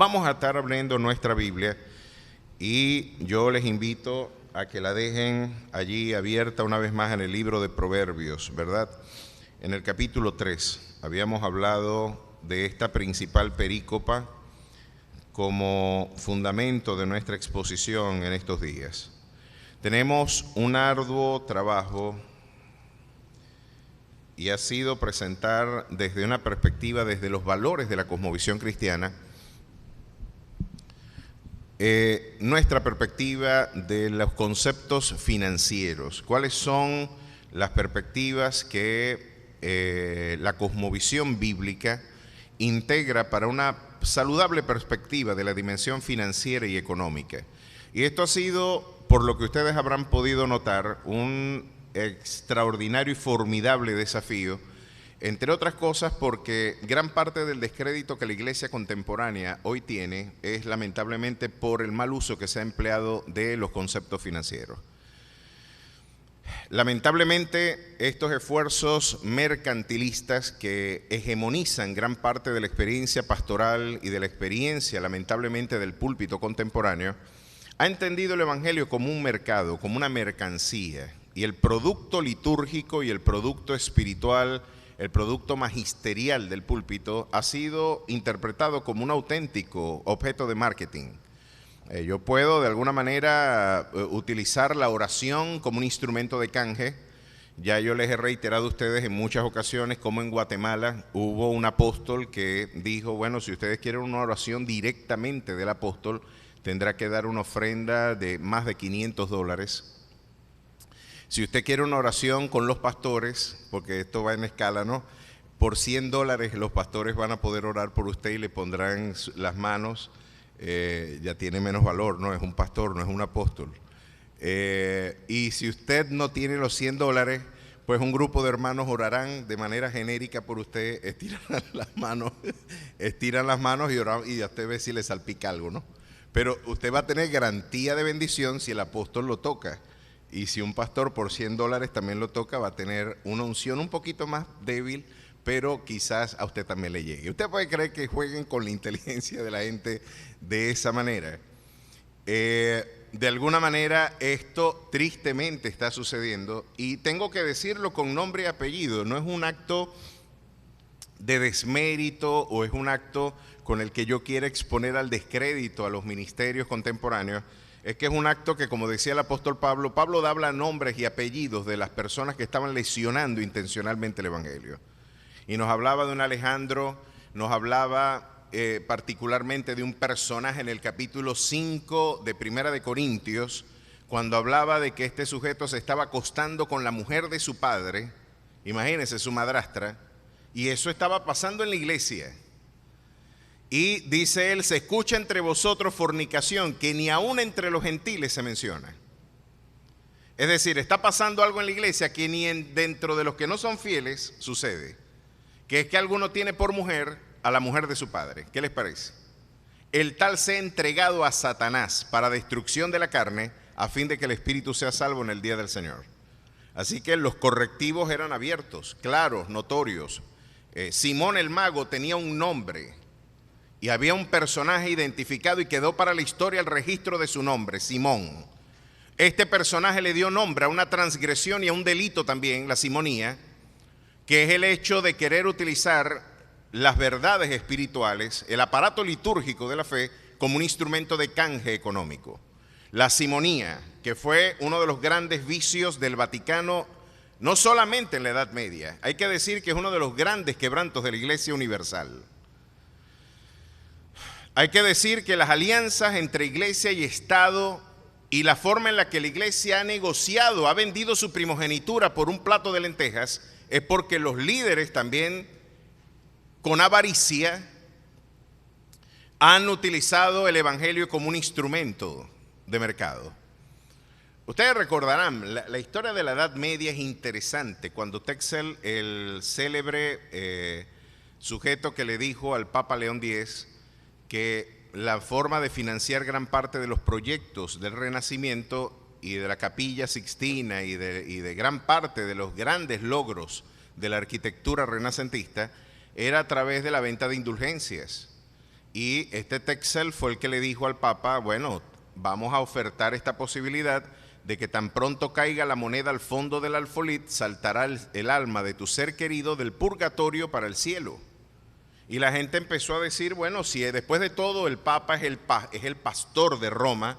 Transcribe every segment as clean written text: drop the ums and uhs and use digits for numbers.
vamos a estar abriendo nuestra Biblia y yo les invito a que la dejen allí abierta una vez más en el libro de Proverbios, ¿verdad? En el capítulo 3 habíamos hablado de esta principal perícopa como fundamento de nuestra exposición en estos días. Tenemos un arduo trabajo y ha sido presentar desde una perspectiva, desde los valores de la cosmovisión cristiana, nuestra perspectiva de los conceptos financieros. ¿Cuáles son las perspectivas que la cosmovisión bíblica integra para una saludable perspectiva de la dimensión financiera y económica? Y esto ha sido, por lo que ustedes habrán podido notar, un extraordinario y formidable desafío, entre otras cosas porque gran parte del descrédito que la iglesia contemporánea hoy tiene es lamentablemente por el mal uso que se ha empleado de los conceptos financieros. Lamentablemente estos esfuerzos mercantilistas que hegemonizan gran parte de la experiencia pastoral y de la experiencia lamentablemente del púlpito contemporáneo, ha entendido el evangelio como un mercado, como una mercancía, y el producto litúrgico y el producto espiritual, el producto magisterial del púlpito ha sido interpretado como un auténtico objeto de marketing. Yo puedo de alguna manera utilizar la oración como un instrumento de canje. Ya yo les he reiterado a ustedes en muchas ocasiones como en Guatemala hubo un apóstol que dijo, bueno, si ustedes quieren una oración directamente del apóstol, tendrá que dar una ofrenda de más de $500. Si usted quiere una oración con los pastores, porque esto va en escala, ¿no? Por $100 los pastores van a poder orar por usted y le pondrán las manos. Ya tiene menos valor, ¿no? Es un pastor, no es un apóstol. Y si usted no tiene los $100, pues un grupo de hermanos orarán de manera genérica por usted, estiran las manos y usted ve si le salpica algo, ¿no? Pero usted va a tener garantía de bendición si el apóstol lo toca. Y si un pastor por $100 también lo toca, va a tener una unción un poquito más débil, pero quizás a usted también le llegue. Usted puede creer que jueguen con la inteligencia de la gente de esa manera. De alguna manera esto tristemente está sucediendo y tengo que decirlo con nombre y apellido. No es un acto de desmérito o es un acto con el que yo quiera exponer al descrédito a los ministerios contemporáneos. Es que es un acto que, como decía el apóstol Pablo habla nombres y apellidos de las personas que estaban lesionando intencionalmente el evangelio. Y nos hablaba de un Alejandro, nos hablaba particularmente de un personaje en el capítulo 5 de Primera de Corintios, cuando hablaba de que este sujeto se estaba acostando con la mujer de su padre, imagínense, su madrastra, y eso estaba pasando en la iglesia. Y dice él, se escucha entre vosotros fornicación, que ni aún entre los gentiles se menciona. Es decir, está pasando algo en la iglesia que ni dentro de los que no son fieles sucede. Que es que alguno tiene por mujer a la mujer de su padre. ¿Qué les parece? El tal sea entregado a Satanás para destrucción de la carne, a fin de que el espíritu sea salvo en el día del Señor. Así que los correctivos eran abiertos, claros, notorios. Simón el mago tenía un nombre y había un personaje identificado y quedó para la historia el registro de su nombre, Simón. Este personaje le dio nombre a una transgresión y a un delito también, la simonía, que es el hecho de querer utilizar las verdades espirituales, el aparato litúrgico de la fe, como un instrumento de canje económico. La simonía, que fue uno de los grandes vicios del Vaticano, no solamente en la Edad Media, hay que decir que es uno de los grandes quebrantos de la Iglesia Universal. Hay que decir que las alianzas entre iglesia y Estado y la forma en la que la iglesia ha negociado, ha vendido su primogenitura por un plato de lentejas, es porque los líderes también, con avaricia, han utilizado el evangelio como un instrumento de mercado. Ustedes recordarán, la historia de la Edad Media es interesante. Cuando Texel, el célebre sujeto que le dijo al Papa León X que la forma de financiar gran parte de los proyectos del Renacimiento y de la Capilla Sixtina y de gran parte de los grandes logros de la arquitectura renacentista era a través de la venta de indulgencias. Y este Texel fue el que le dijo al Papa, bueno, vamos a ofertar esta posibilidad de que tan pronto caiga la moneda al fondo del alfolí, saltará el alma de tu ser querido del purgatorio para el cielo. Y la gente empezó a decir, bueno, si después de todo el Papa es el pastor de Roma,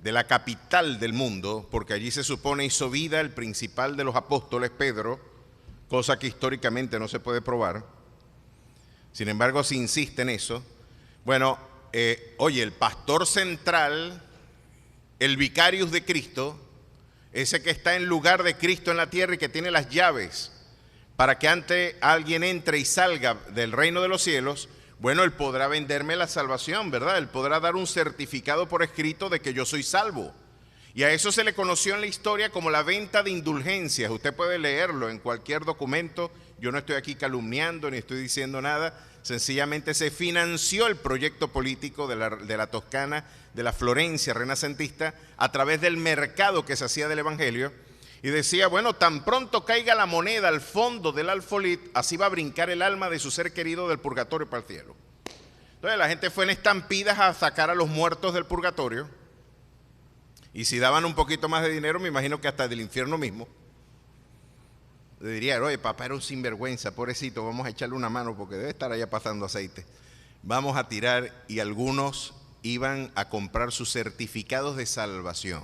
de la capital del mundo, porque allí se supone hizo vida el principal de los apóstoles, Pedro, cosa que históricamente no se puede probar. Sin embargo, se insiste en eso. Bueno, oye, el pastor central, el vicarius de Cristo, ese que está en lugar de Cristo en la tierra y que tiene las llaves para que antes alguien entre y salga del reino de los cielos, bueno, él podrá venderme la salvación, ¿verdad? Él podrá dar un certificado por escrito de que yo soy salvo. Y a eso se le conoció en la historia como la venta de indulgencias. Usted puede leerlo en cualquier documento. Yo no estoy aquí calumniando ni estoy diciendo nada. Sencillamente se financió el proyecto político de la Toscana, de la Florencia renacentista, a través del mercado que se hacía del Evangelio. Y decía, bueno, tan pronto caiga la moneda al fondo del alfolí, así va a brincar el alma de su ser querido del purgatorio para el cielo. Entonces la gente fue en estampidas a sacar a los muertos del purgatorio. Y si daban un poquito más de dinero, me imagino que hasta del infierno mismo. Le diría, oye, papá era un sinvergüenza, pobrecito, vamos a echarle una mano porque debe estar allá pasando aceite. Vamos a tirar, y algunos iban a comprar sus certificados de salvación.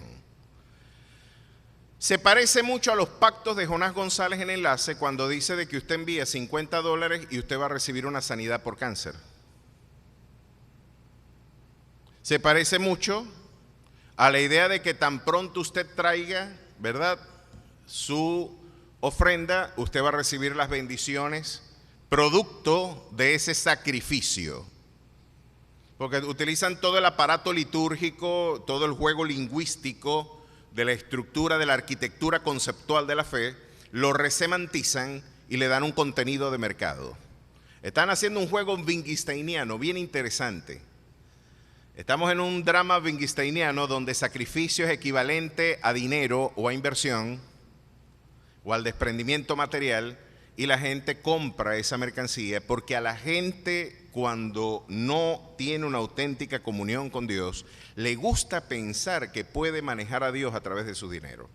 Se parece mucho a los pactos de Jonás González en Enlace cuando dice de que usted envía $50 y usted va a recibir una sanidad por cáncer. Se parece mucho a la idea de que tan pronto usted traiga, ¿verdad?, su ofrenda, usted va a recibir las bendiciones producto de ese sacrificio. Porque utilizan todo el aparato litúrgico, todo el juego lingüístico de la estructura, de la arquitectura conceptual de la fe, lo resemantizan y le dan un contenido de mercado. Están haciendo un juego wittgensteiniano bien interesante. Estamos en un drama wittgensteiniano donde sacrificio es equivalente a dinero o a inversión o al desprendimiento material, y la gente compra esa mercancía porque a la gente, cuando no tiene una auténtica comunión con Dios, le gusta pensar que puede manejar a Dios a través de su dinero.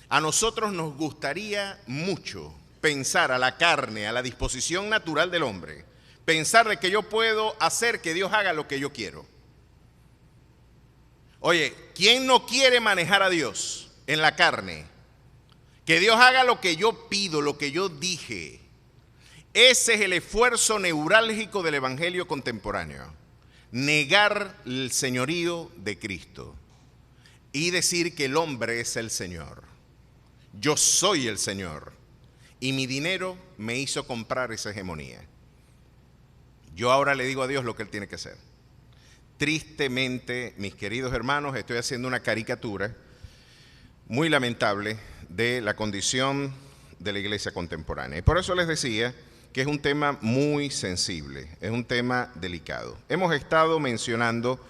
A nosotros nos gustaría mucho pensar a la carne, a la disposición natural del hombre, pensar de que yo puedo hacer que Dios haga lo que yo quiero. Oye, ¿quién no quiere manejar a Dios en la carne? Que Dios haga lo que yo pido, lo que yo dije. Ese es el esfuerzo neurálgico del evangelio contemporáneo. Negar el señorío de Cristo y decir que el hombre es el Señor. Yo soy el Señor y mi dinero me hizo comprar esa hegemonía. Yo ahora le digo a Dios lo que Él tiene que hacer. Tristemente, mis queridos hermanos, estoy haciendo una caricatura muy lamentable de la condición de la iglesia contemporánea. Y por eso les decía que es un tema muy sensible, es un tema delicado. Hemos estado mencionando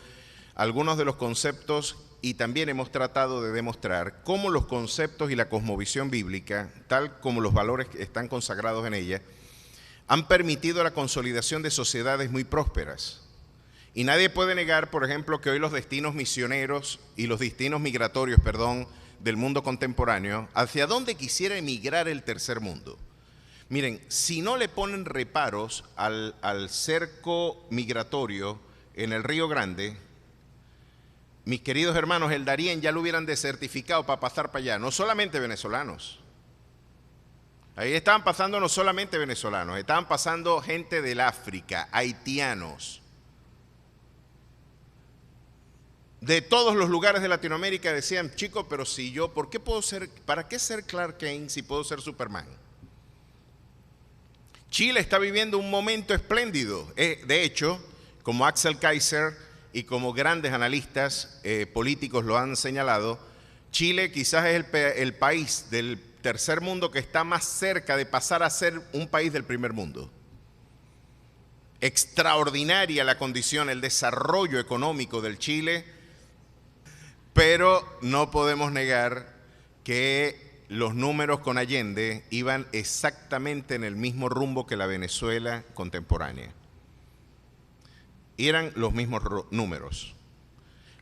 algunos de los conceptos y también hemos tratado de demostrar cómo los conceptos y la cosmovisión bíblica, tal como los valores que están consagrados en ella, han permitido la consolidación de sociedades muy prósperas. Y nadie puede negar, por ejemplo, que hoy los destinos misioneros y los destinos migratorios, del mundo contemporáneo, hacia dónde quisiera emigrar el tercer mundo. Miren, si no le ponen reparos al cerco migratorio en el Río Grande, mis queridos hermanos, el Darién ya lo hubieran desertificado para pasar para allá, no solamente venezolanos. Ahí estaban pasando no solamente venezolanos, estaban pasando gente del África, haitianos, de todos los lugares de Latinoamérica. Decían, chico, pero si yo, ¿para qué ser Clark Kent si puedo ser Superman? Chile está viviendo un momento espléndido. De hecho, como Axel Kaiser y como grandes analistas políticos lo han señalado, Chile quizás es el país del tercer mundo que está más cerca de pasar a ser un país del primer mundo. Extraordinaria la condición, el desarrollo económico del Chile, pero no podemos negar que los números con Allende iban exactamente en el mismo rumbo que la Venezuela contemporánea. y eran los mismos números.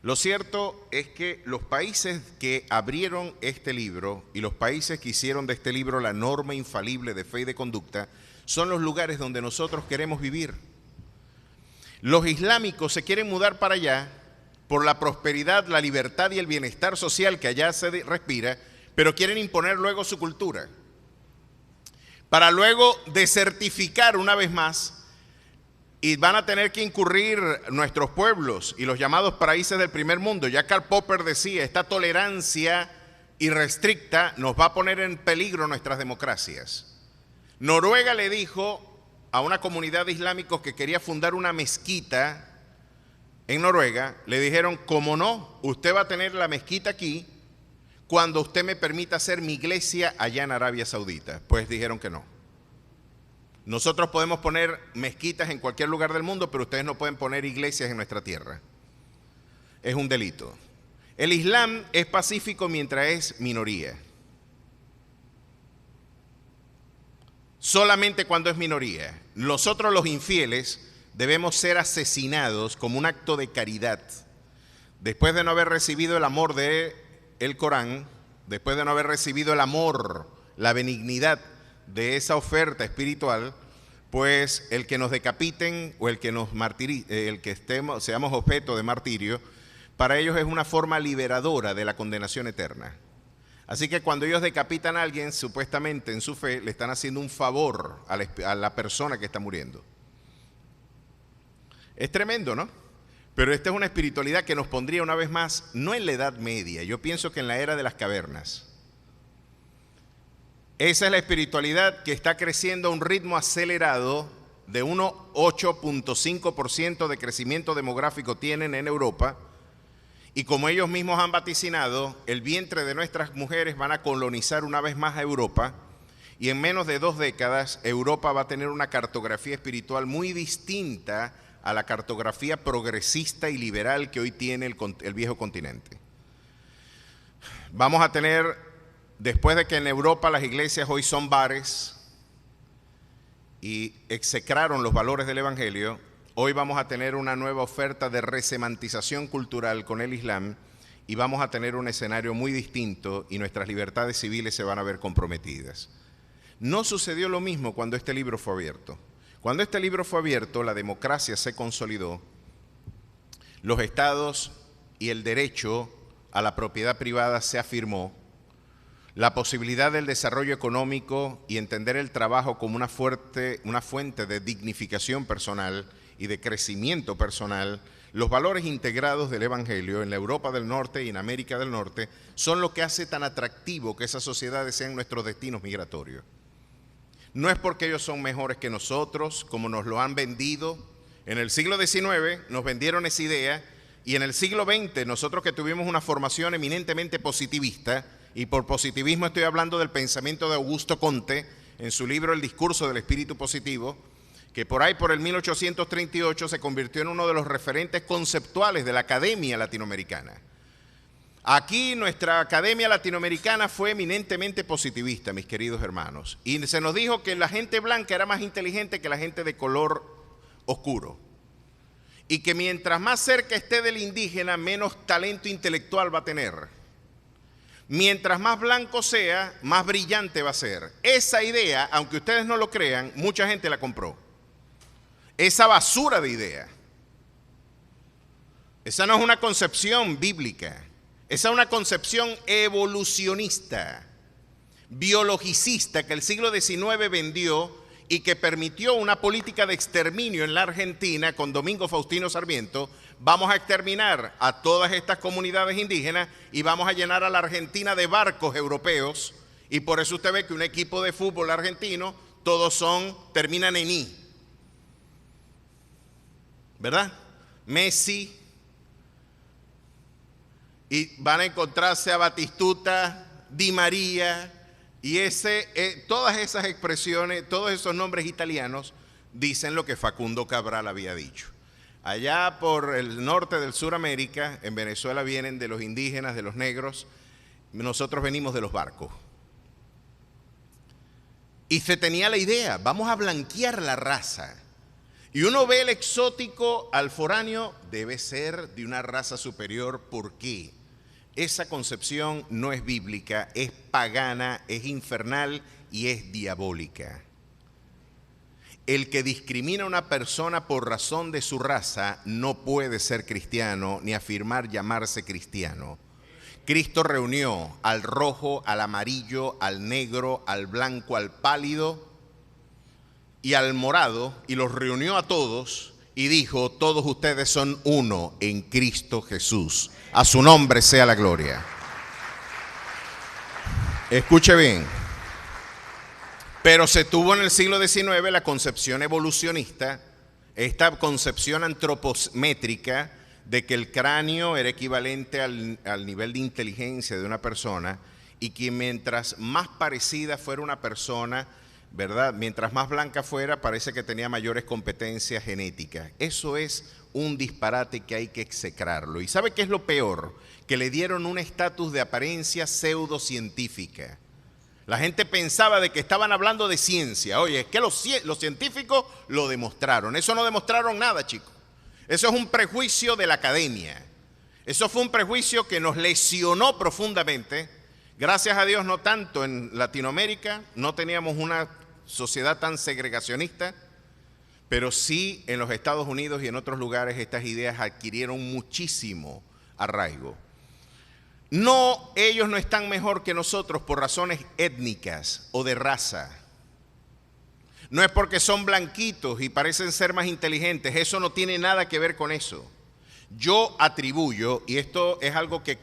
Lo cierto es que los países que abrieron este libro y los países que hicieron de este libro la norma infalible de fe y de conducta son los lugares donde nosotros queremos vivir. Los islámicos se quieren mudar para allá por la prosperidad, la libertad y el bienestar social que allá se respira, pero quieren imponer luego su cultura, para luego desertificar una vez más, y van a tener que incurrir nuestros pueblos y los llamados países del primer mundo. Ya Karl Popper decía, esta tolerancia irrestricta nos va a poner en peligro nuestras democracias. Noruega le dijo a una comunidad de islámicos que quería fundar una mezquita en Noruega, le dijeron, ¿cómo no? Usted va a tener la mezquita aquí cuando usted me permita hacer mi iglesia allá en Arabia Saudita. Pues dijeron que no. Nosotros podemos poner mezquitas en cualquier lugar del mundo, pero ustedes no pueden poner iglesias en nuestra tierra. Es un delito. El Islam es pacífico mientras es minoría. Solamente cuando es minoría. Nosotros los infieles debemos ser asesinados como un acto de caridad. Después de no haber recibido el amor del Corán, después de no haber recibido el amor, la benignidad de esa oferta espiritual, pues el que nos decapiten o el que nos seamos objeto de martirio, para ellos es una forma liberadora de la condenación eterna. Así que cuando ellos decapitan a alguien, supuestamente en su fe, le están haciendo un favor a la persona que está muriendo. Es tremendo, ¿no? Pero esta es una espiritualidad que nos pondría una vez más, no en la Edad Media, yo pienso que en la era de las cavernas. Esa es la espiritualidad que está creciendo a un ritmo acelerado de 8.5% de crecimiento demográfico tienen en Europa, y como ellos mismos han vaticinado, el vientre de nuestras mujeres van a colonizar una vez más a Europa, y en menos de 2 décadas Europa va a tener una cartografía espiritual muy distinta a la cartografía progresista y liberal que hoy tiene el viejo continente. Vamos a tener, después de que en Europa las iglesias hoy son bares y execraron los valores del Evangelio, hoy vamos a tener una nueva oferta de resemantización cultural con el Islam, y vamos a tener un escenario muy distinto y nuestras libertades civiles se van a ver comprometidas. No sucedió lo mismo cuando este libro fue abierto. Cuando este libro fue abierto, la democracia se consolidó, los estados y el derecho a la propiedad privada se afirmó, la posibilidad del desarrollo económico y entender el trabajo como una fuente de dignificación personal y de crecimiento personal, los valores integrados del Evangelio en la Europa del Norte y en América del Norte son lo que hace tan atractivo que esas sociedades sean nuestros destinos migratorios. No es porque ellos son mejores que nosotros, como nos lo han vendido. En el siglo XIX nos vendieron esa idea, y en el siglo XX nosotros que tuvimos una formación eminentemente positivista, y por positivismo estoy hablando del pensamiento de Augusto Comte, en su libro El discurso del espíritu positivo, que por ahí por el 1838 se convirtió en uno de los referentes conceptuales de la academia latinoamericana. Aquí nuestra academia latinoamericana fue eminentemente positivista, mis queridos hermanos, y se nos dijo que la gente blanca era más inteligente que la gente de color oscuro, y que mientras más cerca esté del indígena, menos talento intelectual va a tener. Mientras más blanco sea, más brillante va a ser. Esa idea, aunque ustedes no lo crean, mucha gente la compró. Esa basura de idea. Esa no es una concepción bíblica. Esa es una concepción evolucionista, biologicista, que el siglo XIX vendió y que permitió una política de exterminio en la Argentina con Domingo Faustino Sarmiento. Vamos a exterminar a todas estas comunidades indígenas y vamos a llenar a la Argentina de barcos europeos, y por eso usted ve que un equipo de fútbol argentino, todos terminan en I, ¿verdad? Messi, y van a encontrarse a Batistuta, Di María, y todas esas expresiones, todos esos nombres italianos dicen lo que Facundo Cabral había dicho. Allá por el norte del Suramérica, en Venezuela vienen de los indígenas, de los negros, nosotros venimos de los barcos. Y se tenía la idea, vamos a blanquear la raza. Y uno ve el exótico al foráneo, debe ser de una raza superior. ¿Por qué? Esa concepción no es bíblica, es pagana, es infernal y es diabólica. El que discrimina a una persona por razón de su raza no puede ser cristiano ni afirmar llamarse cristiano. Cristo reunió al rojo, al amarillo, al negro, al blanco, al pálido y al morado, y los reunió a todos y dijo: todos ustedes son uno en Cristo Jesús. A su nombre sea la gloria. Escuche bien. Pero se tuvo en el siglo XIX la concepción evolucionista, esta concepción antropométrica de que el cráneo era equivalente al nivel de inteligencia de una persona, y que mientras más parecida fuera una persona, ¿verdad?, mientras más blanca fuera, parece que tenía mayores competencias genéticas. Eso es un disparate que hay que execrarlo. ¿Y sabe qué es lo peor? Que le dieron un estatus de apariencia pseudocientífica. La gente pensaba de que estaban hablando de ciencia. Oye, es que los científicos lo demostraron. Eso no demostraron nada, chicos. Eso es un prejuicio de la academia. Eso fue un prejuicio que nos lesionó profundamente. Gracias a Dios, no tanto en Latinoamérica, no teníamos una sociedad tan segregacionista, pero sí en los Estados Unidos y en otros lugares estas ideas adquirieron muchísimo arraigo. No, ellos no están mejor que nosotros por razones étnicas o de raza. No es porque son blanquitos y parecen ser más inteligentes, eso no tiene nada que ver con eso. Yo atribuyo, y esto es algo que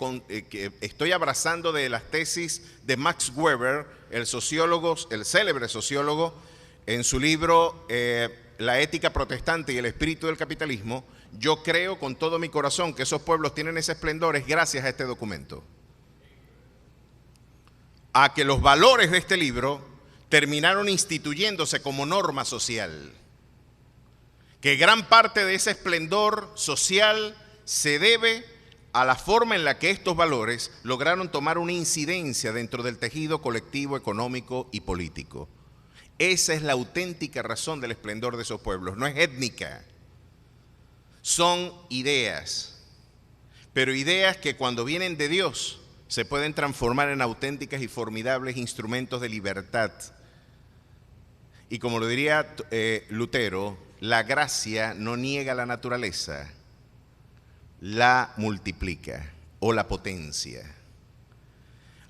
estoy abrazando de las tesis de Max Weber, el sociólogo, el célebre sociólogo, en su libro La ética protestante y el espíritu del capitalismo. Yo creo con todo mi corazón que esos pueblos tienen ese esplendor es gracias a este documento. A que los valores de este libro terminaron instituyéndose como norma social. Que gran parte de ese esplendor social se debe a la forma en la que estos valores lograron tomar una incidencia dentro del tejido colectivo, económico y político. Esa es la auténtica razón del esplendor de esos pueblos, no es étnica. Son ideas, pero ideas que cuando vienen de Dios se pueden transformar en auténticas y formidables instrumentos de libertad. Y como lo diría Lutero, la gracia no niega la naturaleza, la multiplica o la potencia.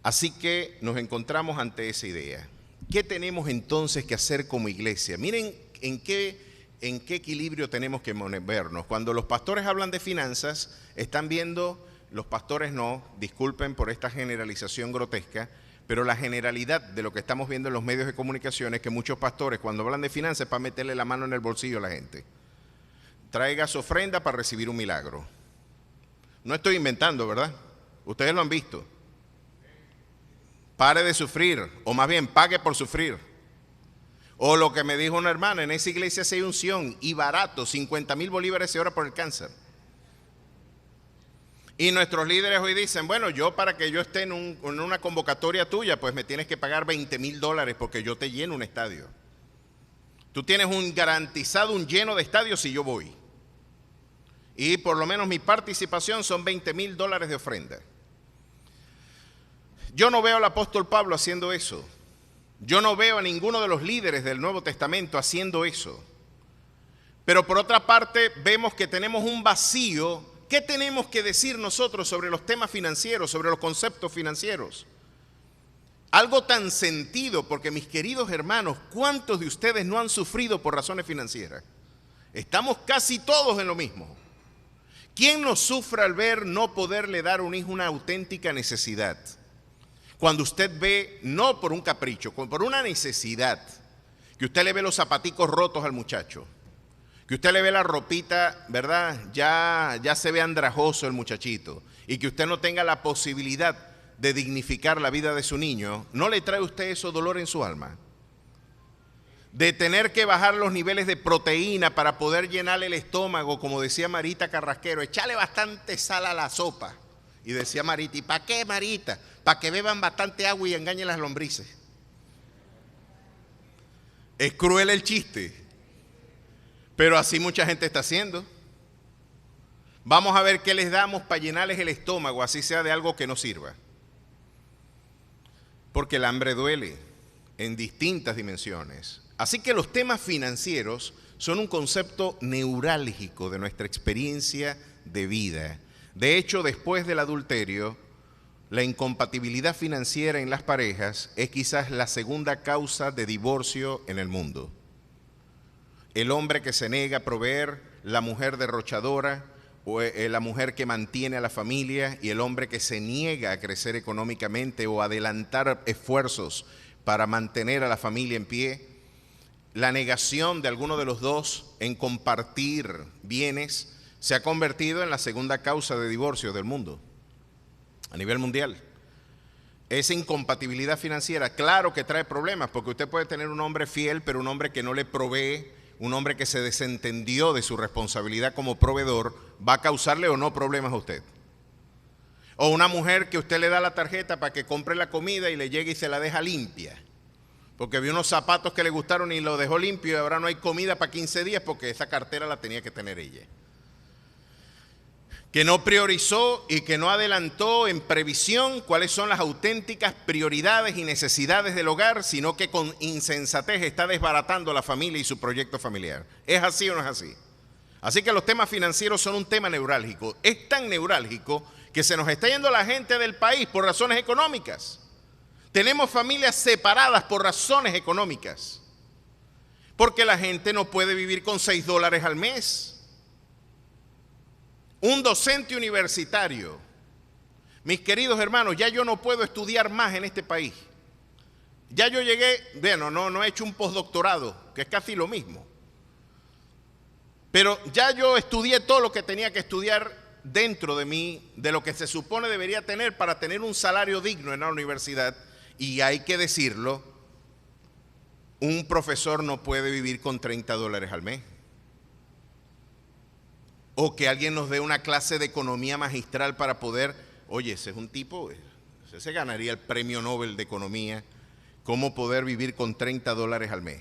Así que nos encontramos ante esa idea. ¿Qué tenemos entonces que hacer como iglesia? Miren en qué equilibrio tenemos que movernos. Cuando los pastores hablan de finanzas, están viendo, los pastores no, disculpen por esta generalización grotesca, pero la generalidad de lo que estamos viendo en los medios de comunicación es que muchos pastores cuando hablan de finanzas es para meterle la mano en el bolsillo a la gente. Traiga su ofrenda para recibir un milagro. No estoy inventando, ¿verdad? Ustedes lo han visto. Pare de sufrir, o más bien pague por sufrir. O lo que me dijo una hermana, en esa iglesia sí hay unción y barato, 50,000 bolívares se ora por el cáncer. Y nuestros líderes hoy dicen, bueno, yo para que yo esté en una convocatoria tuya, pues me tienes que pagar $20,000 porque yo te lleno un estadio. Tú tienes garantizado un lleno de estadio si yo voy. Y por lo menos mi participación son $20,000 de ofrenda. Yo no veo al apóstol Pablo haciendo eso. Yo no veo a ninguno de los líderes del Nuevo Testamento haciendo eso. Pero por otra parte vemos que tenemos un vacío. ¿Qué tenemos que decir nosotros sobre los temas financieros, sobre los conceptos financieros? Algo tan sentido, porque mis queridos hermanos, ¿cuántos de ustedes no han sufrido por razones financieras? Estamos casi todos en lo mismo. ¿Quién no sufre al ver no poderle dar a un hijo una auténtica necesidad? Cuando usted ve, no por un capricho, por una necesidad, que usted le ve los zapaticos rotos al muchacho, que usted le ve la ropita, ¿verdad? Ya se ve andrajoso el muchachito, y que usted no tenga la posibilidad de dignificar la vida de su niño, ¿no le trae a usted eso dolor en su alma? De tener que bajar los niveles de proteína para poder llenarle el estómago, como decía Marita Carrasquero, echarle bastante sal a la sopa. Y decía Marita, ¿y para qué, Marita? Para que beban bastante agua y engañen las lombrices. Es cruel el chiste. Pero así mucha gente está haciendo. Vamos a ver qué les damos para llenarles el estómago, así sea de algo que no sirva. Porque el hambre duele en distintas dimensiones. Así que los temas financieros son un concepto neurálgico de nuestra experiencia de vida. De hecho, después del adulterio, la incompatibilidad financiera en las parejas es quizás la segunda causa de divorcio en el mundo. El hombre que se niega a proveer, la mujer derrochadora, o la mujer que mantiene a la familia y el hombre que se niega a crecer económicamente o adelantar esfuerzos para mantener a la familia en pie. La negación de alguno de los dos en compartir bienes se ha convertido en la segunda causa de divorcio del mundo, a nivel mundial. Esa incompatibilidad financiera, claro que trae problemas, porque usted puede tener un hombre fiel, pero un hombre que no le provee, un hombre que se desentendió de su responsabilidad como proveedor, va a causarle o no problemas a usted. O una mujer que usted le da la tarjeta para que compre la comida y le llegue y se la deja limpia, porque vio unos zapatos que le gustaron y lo dejó limpio y ahora no hay comida para 15 días porque esa cartera la tenía que tener ella. Que no priorizó y que no adelantó en previsión cuáles son las auténticas prioridades y necesidades del hogar, sino que con insensatez está desbaratando la familia y su proyecto familiar. ¿Es así o no es así? Así que los temas financieros son un tema neurálgico. Es tan neurálgico que se nos está yendo la gente del país por razones económicas. Tenemos familias separadas por razones económicas, porque la gente no puede vivir con $6 al mes. Un docente universitario, mis queridos hermanos, ya yo no puedo estudiar más en este país. Ya yo llegué, bueno, no he hecho un postdoctorado, que es casi lo mismo. Pero ya yo estudié todo lo que tenía que estudiar dentro de mí, de lo que se supone debería tener para tener un salario digno en la universidad. Y hay que decirlo, un profesor no puede vivir con $30 al mes. O que alguien nos dé una clase de economía magistral para poder, oye, ese es un tipo, ese se ganaría el premio Nobel de Economía, ¿cómo poder vivir con $30 al mes?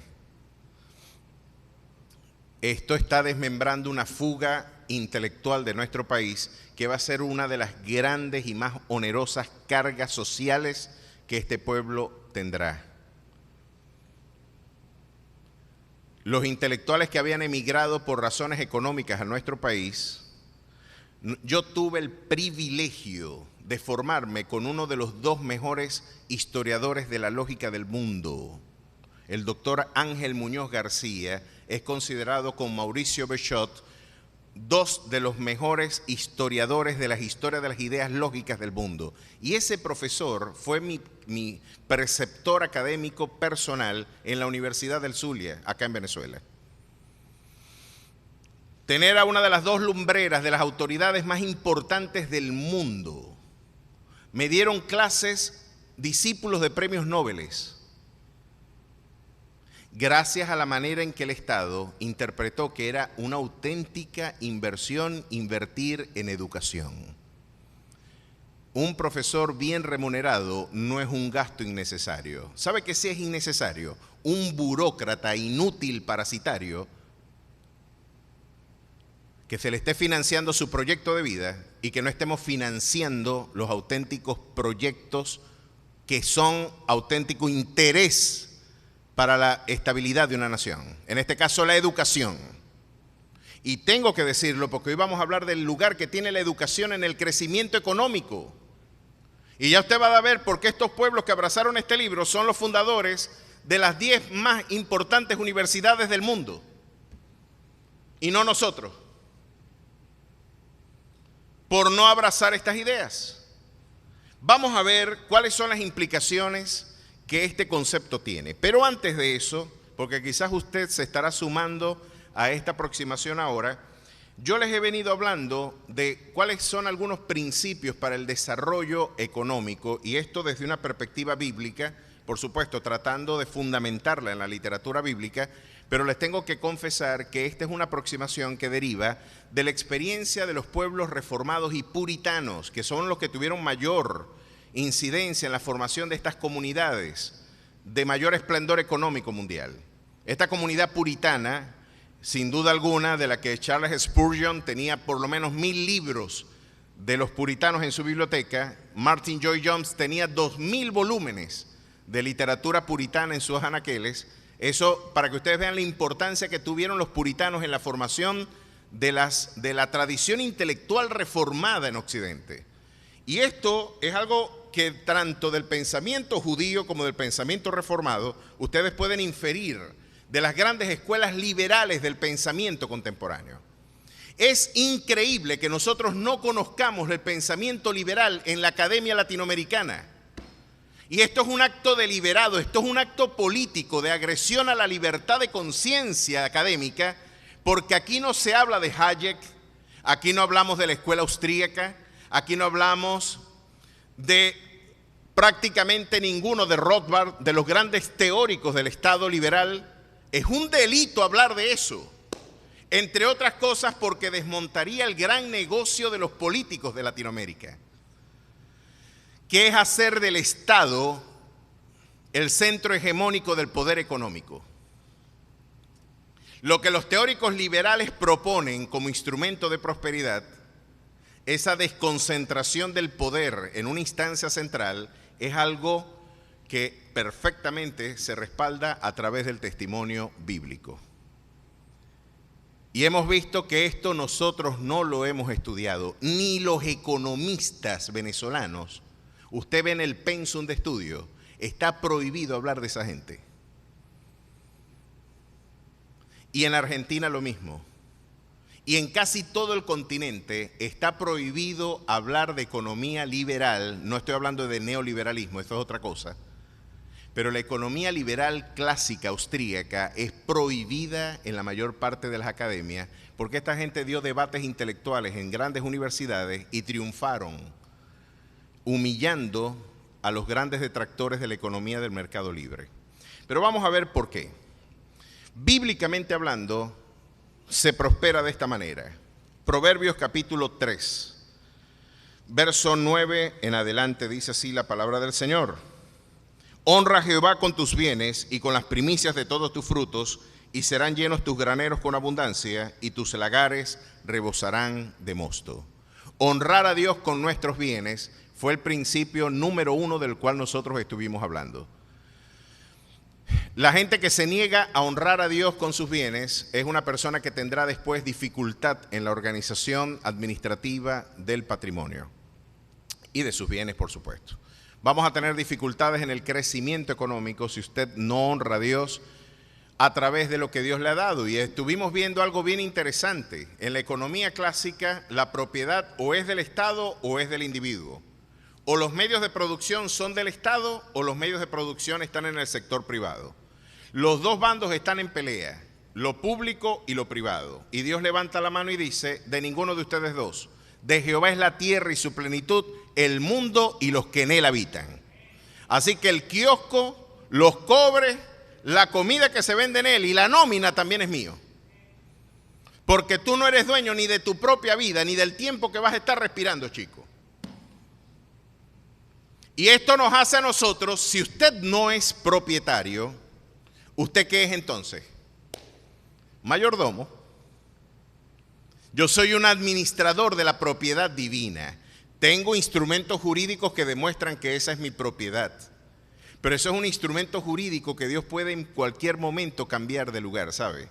Esto está desmembrando una fuga intelectual de nuestro país que va a ser una de las grandes y más onerosas cargas sociales que este pueblo tendrá. Los intelectuales que habían emigrado por razones económicas a nuestro país, yo tuve el privilegio de formarme con uno de los dos mejores historiadores de la lógica del mundo. El doctor Ángel Muñoz García es considerado con Mauricio Bechot dos de los mejores historiadores de la historia de las ideas lógicas del mundo. Y ese profesor fue mi preceptor académico personal en la Universidad del Zulia, acá en Venezuela. Tener a una de las dos lumbreras de las autoridades más importantes del mundo. Me dieron clases discípulos de premios Nobel, gracias a la manera en que el Estado interpretó que era una auténtica inversión invertir en educación. Un profesor bien remunerado no es un gasto innecesario. ¿Sabe qué sí es innecesario? Un burócrata inútil parasitario que se le esté financiando su proyecto de vida y que no estemos financiando los auténticos proyectos que son auténtico interés para la estabilidad de una nación, en este caso la educación. Y tengo que decirlo porque hoy vamos a hablar del lugar que tiene la educación en el crecimiento económico. Y ya usted va a ver por qué estos pueblos que abrazaron este libro son los fundadores de las 10 más importantes universidades del mundo, y no nosotros, por no abrazar estas ideas. Vamos a ver cuáles son las implicaciones que este concepto tiene. Pero antes de eso, porque quizás usted se estará sumando a esta aproximación ahora, yo les he venido hablando de cuáles son algunos principios para el desarrollo económico, y esto desde una perspectiva bíblica, por supuesto, tratando de fundamentarla en la literatura bíblica, pero les tengo que confesar que esta es una aproximación que deriva de la experiencia de los pueblos reformados y puritanos, que son los que tuvieron mayor incidencia en la formación de estas comunidades de mayor esplendor económico mundial. Esta comunidad puritana sin duda alguna, de la que Charles Spurgeon tenía por lo menos 1000 libros de los puritanos en su biblioteca. Martin Lloyd-Jones tenía 2000 volúmenes de literatura puritana en sus anaqueles. Eso para que ustedes vean la importancia que tuvieron los puritanos en la formación de la tradición intelectual reformada en Occidente. Y esto es algo que tanto del pensamiento judío como del pensamiento reformado ustedes pueden inferir de las grandes escuelas liberales del pensamiento contemporáneo. Es increíble que nosotros no conozcamos el pensamiento liberal en la academia latinoamericana. Y esto es un acto deliberado, esto es un acto político de agresión a la libertad de conciencia académica, porque aquí no se habla de Hayek, aquí no hablamos de la escuela austríaca, aquí no hablamos de prácticamente ninguno de Rothbard, de los grandes teóricos del Estado liberal. Es un delito hablar de eso, entre otras cosas porque desmontaría el gran negocio de los políticos de Latinoamérica, que es hacer del Estado el centro hegemónico del poder económico. Lo que los teóricos liberales proponen como instrumento de prosperidad, esa desconcentración del poder en una instancia central, es algo que perfectamente se respalda a través del testimonio bíblico. Y hemos visto que esto nosotros no lo hemos estudiado, ni los economistas venezolanos. Usted ve en el pensum de estudio, está prohibido hablar de esa gente. Y en Argentina lo mismo. Y en casi todo el continente está prohibido hablar de economía liberal. No estoy hablando de neoliberalismo, esto es otra cosa. Pero la economía liberal clásica austríaca es prohibida en la mayor parte de las academias porque esta gente dio debates intelectuales en grandes universidades y triunfaron, humillando a los grandes detractores de la economía del mercado libre. Pero vamos a ver por qué. Bíblicamente hablando, se prospera de esta manera. Proverbios capítulo 3, verso 9 en adelante, dice así la palabra del Señor. Honra a Jehová con tus bienes y con las primicias de todos tus frutos, y serán llenos tus graneros con abundancia, y tus lagares rebosarán de mosto. Honrar a Dios con nuestros bienes fue el principio número 1 del cual nosotros estuvimos hablando. La gente que se niega a honrar a Dios con sus bienes es una persona que tendrá después dificultad en la organización administrativa del patrimonio y de sus bienes, por supuesto. Vamos a tener dificultades en el crecimiento económico si usted no honra a Dios a través de lo que Dios le ha dado. Y estuvimos viendo algo bien interesante. En la economía clásica, la propiedad o es del Estado o es del individuo. O los medios de producción son del Estado o los medios de producción están en el sector privado. Los dos bandos están en pelea, lo público y lo privado. Y Dios levanta la mano y dice, de ninguno de ustedes dos. De Jehová es la tierra y su plenitud, el mundo y los que en él habitan. Así que el kiosco, los cobres, la comida que se vende en él y la nómina también es mío. Porque tú no eres dueño ni de tu propia vida, ni del tiempo que vas a estar respirando, chico. Y esto nos hace a nosotros, si usted no es propietario, ¿usted qué es entonces? Mayordomo. Yo soy un administrador de la propiedad divina. Tengo instrumentos jurídicos que demuestran que esa es mi propiedad. Pero eso es un instrumento jurídico que Dios puede en cualquier momento cambiar de lugar, ¿sabe?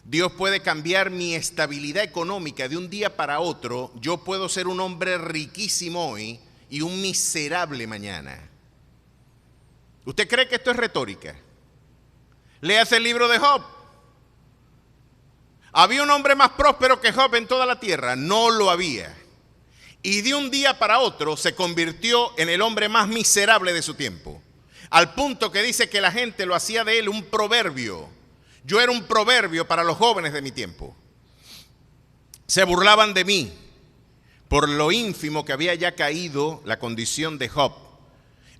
Dios puede cambiar mi estabilidad económica de un día para otro. Yo puedo ser un hombre riquísimo hoy y un miserable mañana. ¿Usted cree que esto es retórica? Léase el libro de Job. ¿Había un hombre más próspero que Job en toda la tierra? No lo había. Y de un día para otro se convirtió en el hombre más miserable de su tiempo. Al punto que dice que la gente lo hacía de él un proverbio. Yo era un proverbio para los jóvenes de mi tiempo. Se burlaban de mí por lo ínfimo que había ya caído la condición de Job.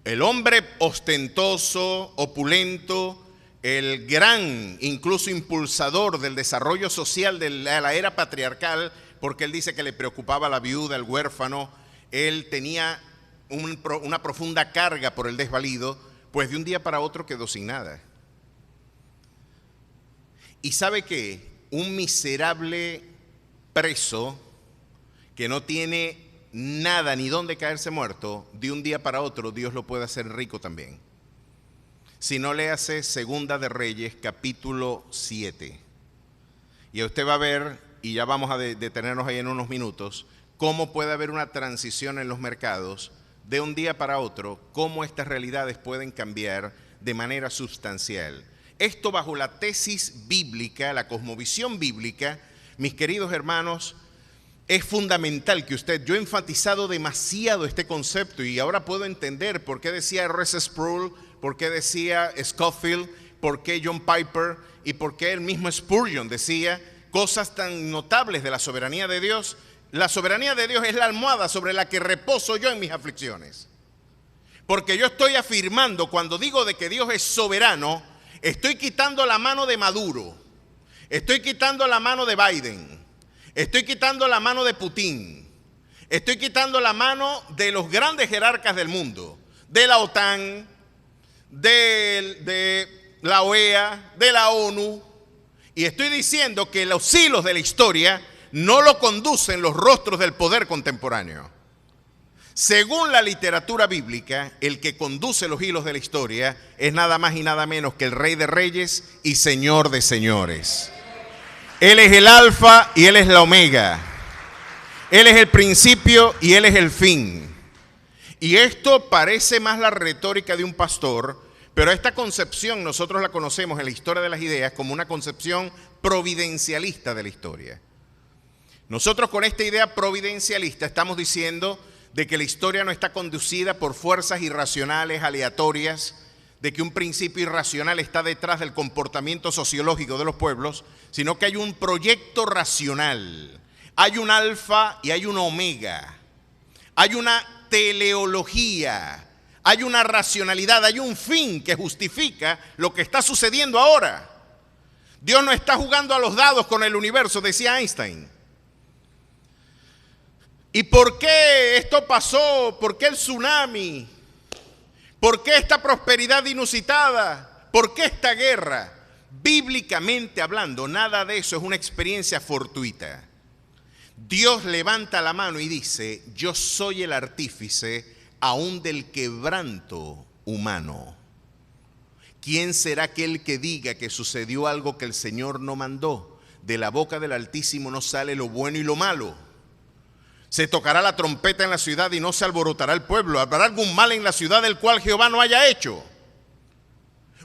El hombre ostentoso, opulento, el gran, incluso impulsador del desarrollo social de la era patriarcal, porque él dice que le preocupaba a la viuda, el huérfano, él tenía una profunda carga por el desvalido, pues de un día para otro quedó sin nada. Y ¿sabe qué? Un miserable preso que no tiene nada ni dónde caerse muerto, de un día para otro Dios lo puede hacer rico también. Si no, léase Segunda de Reyes, capítulo 7. Y usted va a ver, y ya vamos a detenernos ahí en unos minutos, cómo puede haber una transición en los mercados de un día para otro, cómo estas realidades pueden cambiar de manera sustancial. Esto bajo la tesis bíblica, la cosmovisión bíblica, mis queridos hermanos, es fundamental que yo he enfatizado demasiado este concepto y ahora puedo entender por qué decía R.S. Sproul, por qué decía Scofield, por qué John Piper y por qué el mismo Spurgeon decía cosas tan notables de la soberanía de Dios. La soberanía de Dios es la almohada sobre la que reposo yo en mis aflicciones. Porque yo estoy afirmando, cuando digo de que Dios es soberano, estoy quitando la mano de Maduro, estoy quitando la mano de Biden, estoy quitando la mano de Putin, estoy quitando la mano de los grandes jerarcas del mundo, de la OTAN, de la OEA, de la ONU, y estoy diciendo que los hilos de la historia no lo conducen los rostros del poder contemporáneo. Según la literatura bíblica, el que conduce los hilos de la historia es nada más y nada menos que el Rey de Reyes y Señor de Señores. Él es el alfa y Él es la omega. Él es el principio y Él es el fin. Y esto parece más la retórica de un pastor, pero esta concepción nosotros la conocemos en la historia de las ideas como una concepción providencialista de la historia. Nosotros con esta idea providencialista estamos diciendo de que la historia no está conducida por fuerzas irracionales, aleatorias, de que un principio irracional está detrás del comportamiento sociológico de los pueblos, sino que hay un proyecto racional, hay un alfa y hay un omega, hay una teleología, hay una racionalidad, hay un fin que justifica lo que está sucediendo ahora. Dios no está jugando a los dados con el universo, decía Einstein. ¿Y por qué esto pasó? ¿Por qué el tsunami? ¿Por qué esta prosperidad inusitada? ¿Por qué esta guerra? Bíblicamente hablando, nada de eso es una experiencia fortuita. Dios levanta la mano y dice: yo soy el artífice aún del quebranto humano. ¿Quién será aquel que diga que sucedió algo que el Señor no mandó? De la boca del Altísimo no sale lo bueno y lo malo. Se tocará la trompeta en la ciudad y no se alborotará el pueblo. ¿Habrá algún mal en la ciudad del cual Jehová no haya hecho?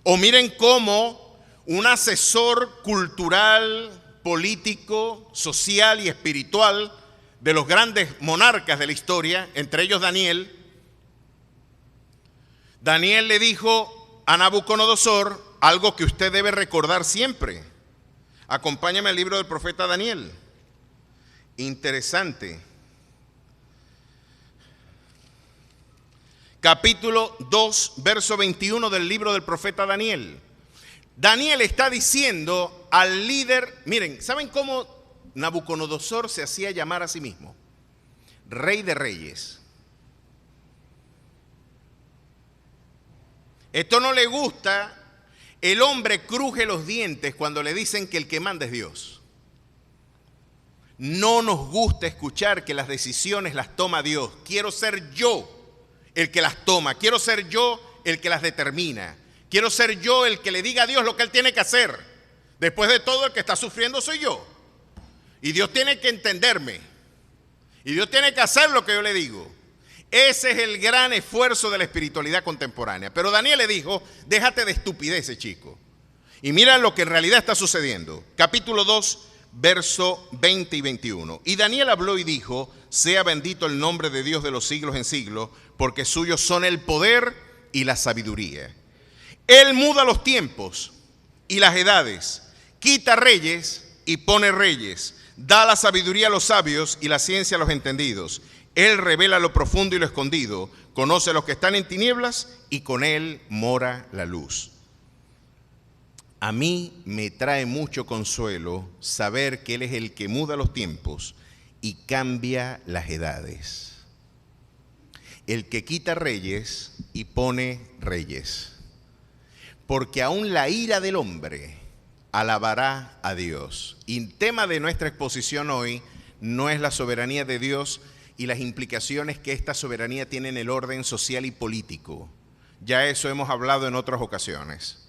O miren cómo un asesor cultural, político, social y espiritual de los grandes monarcas de la historia, entre ellos Daniel le dijo a Nabucodonosor algo que usted debe recordar siempre. Acompáñame al libro del profeta Daniel. Interesante. Capítulo 2, verso 21 del libro del profeta Daniel. Daniel está diciendo al líder, miren, ¿saben cómo Nabucodonosor se hacía llamar a sí mismo? Rey de Reyes. Esto no le gusta, el hombre cruje los dientes cuando le dicen que el que manda es Dios. No nos gusta escuchar que las decisiones las toma Dios. Quiero ser yo el que las toma, quiero ser yo el que las determina, quiero ser yo el que le diga a Dios lo que Él tiene que hacer. Después de todo, el que está sufriendo soy yo, y Dios tiene que entenderme, y Dios tiene que hacer lo que yo le digo. Ese es el gran esfuerzo de la espiritualidad contemporánea. Pero Daniel le dijo: déjate de estupideces, chico, y mira lo que en realidad está sucediendo. Capítulo 2, verso 20 y 21. Y Daniel habló y dijo: sea bendito el nombre de Dios de los siglos en siglos, porque suyos son el poder y la sabiduría. Él muda los tiempos y las edades, quita reyes y pone reyes, da la sabiduría a los sabios y la ciencia a los entendidos. Él revela lo profundo y lo escondido, conoce a los que están en tinieblas y con Él mora la luz. A mí me trae mucho consuelo saber que Él es el que muda los tiempos y cambia las edades. El que quita reyes y pone reyes. Porque aún la ira del hombre alabará a Dios. Y el tema de nuestra exposición hoy no es la soberanía de Dios y las implicaciones que esta soberanía tiene en el orden social y político. Ya eso hemos hablado en otras ocasiones.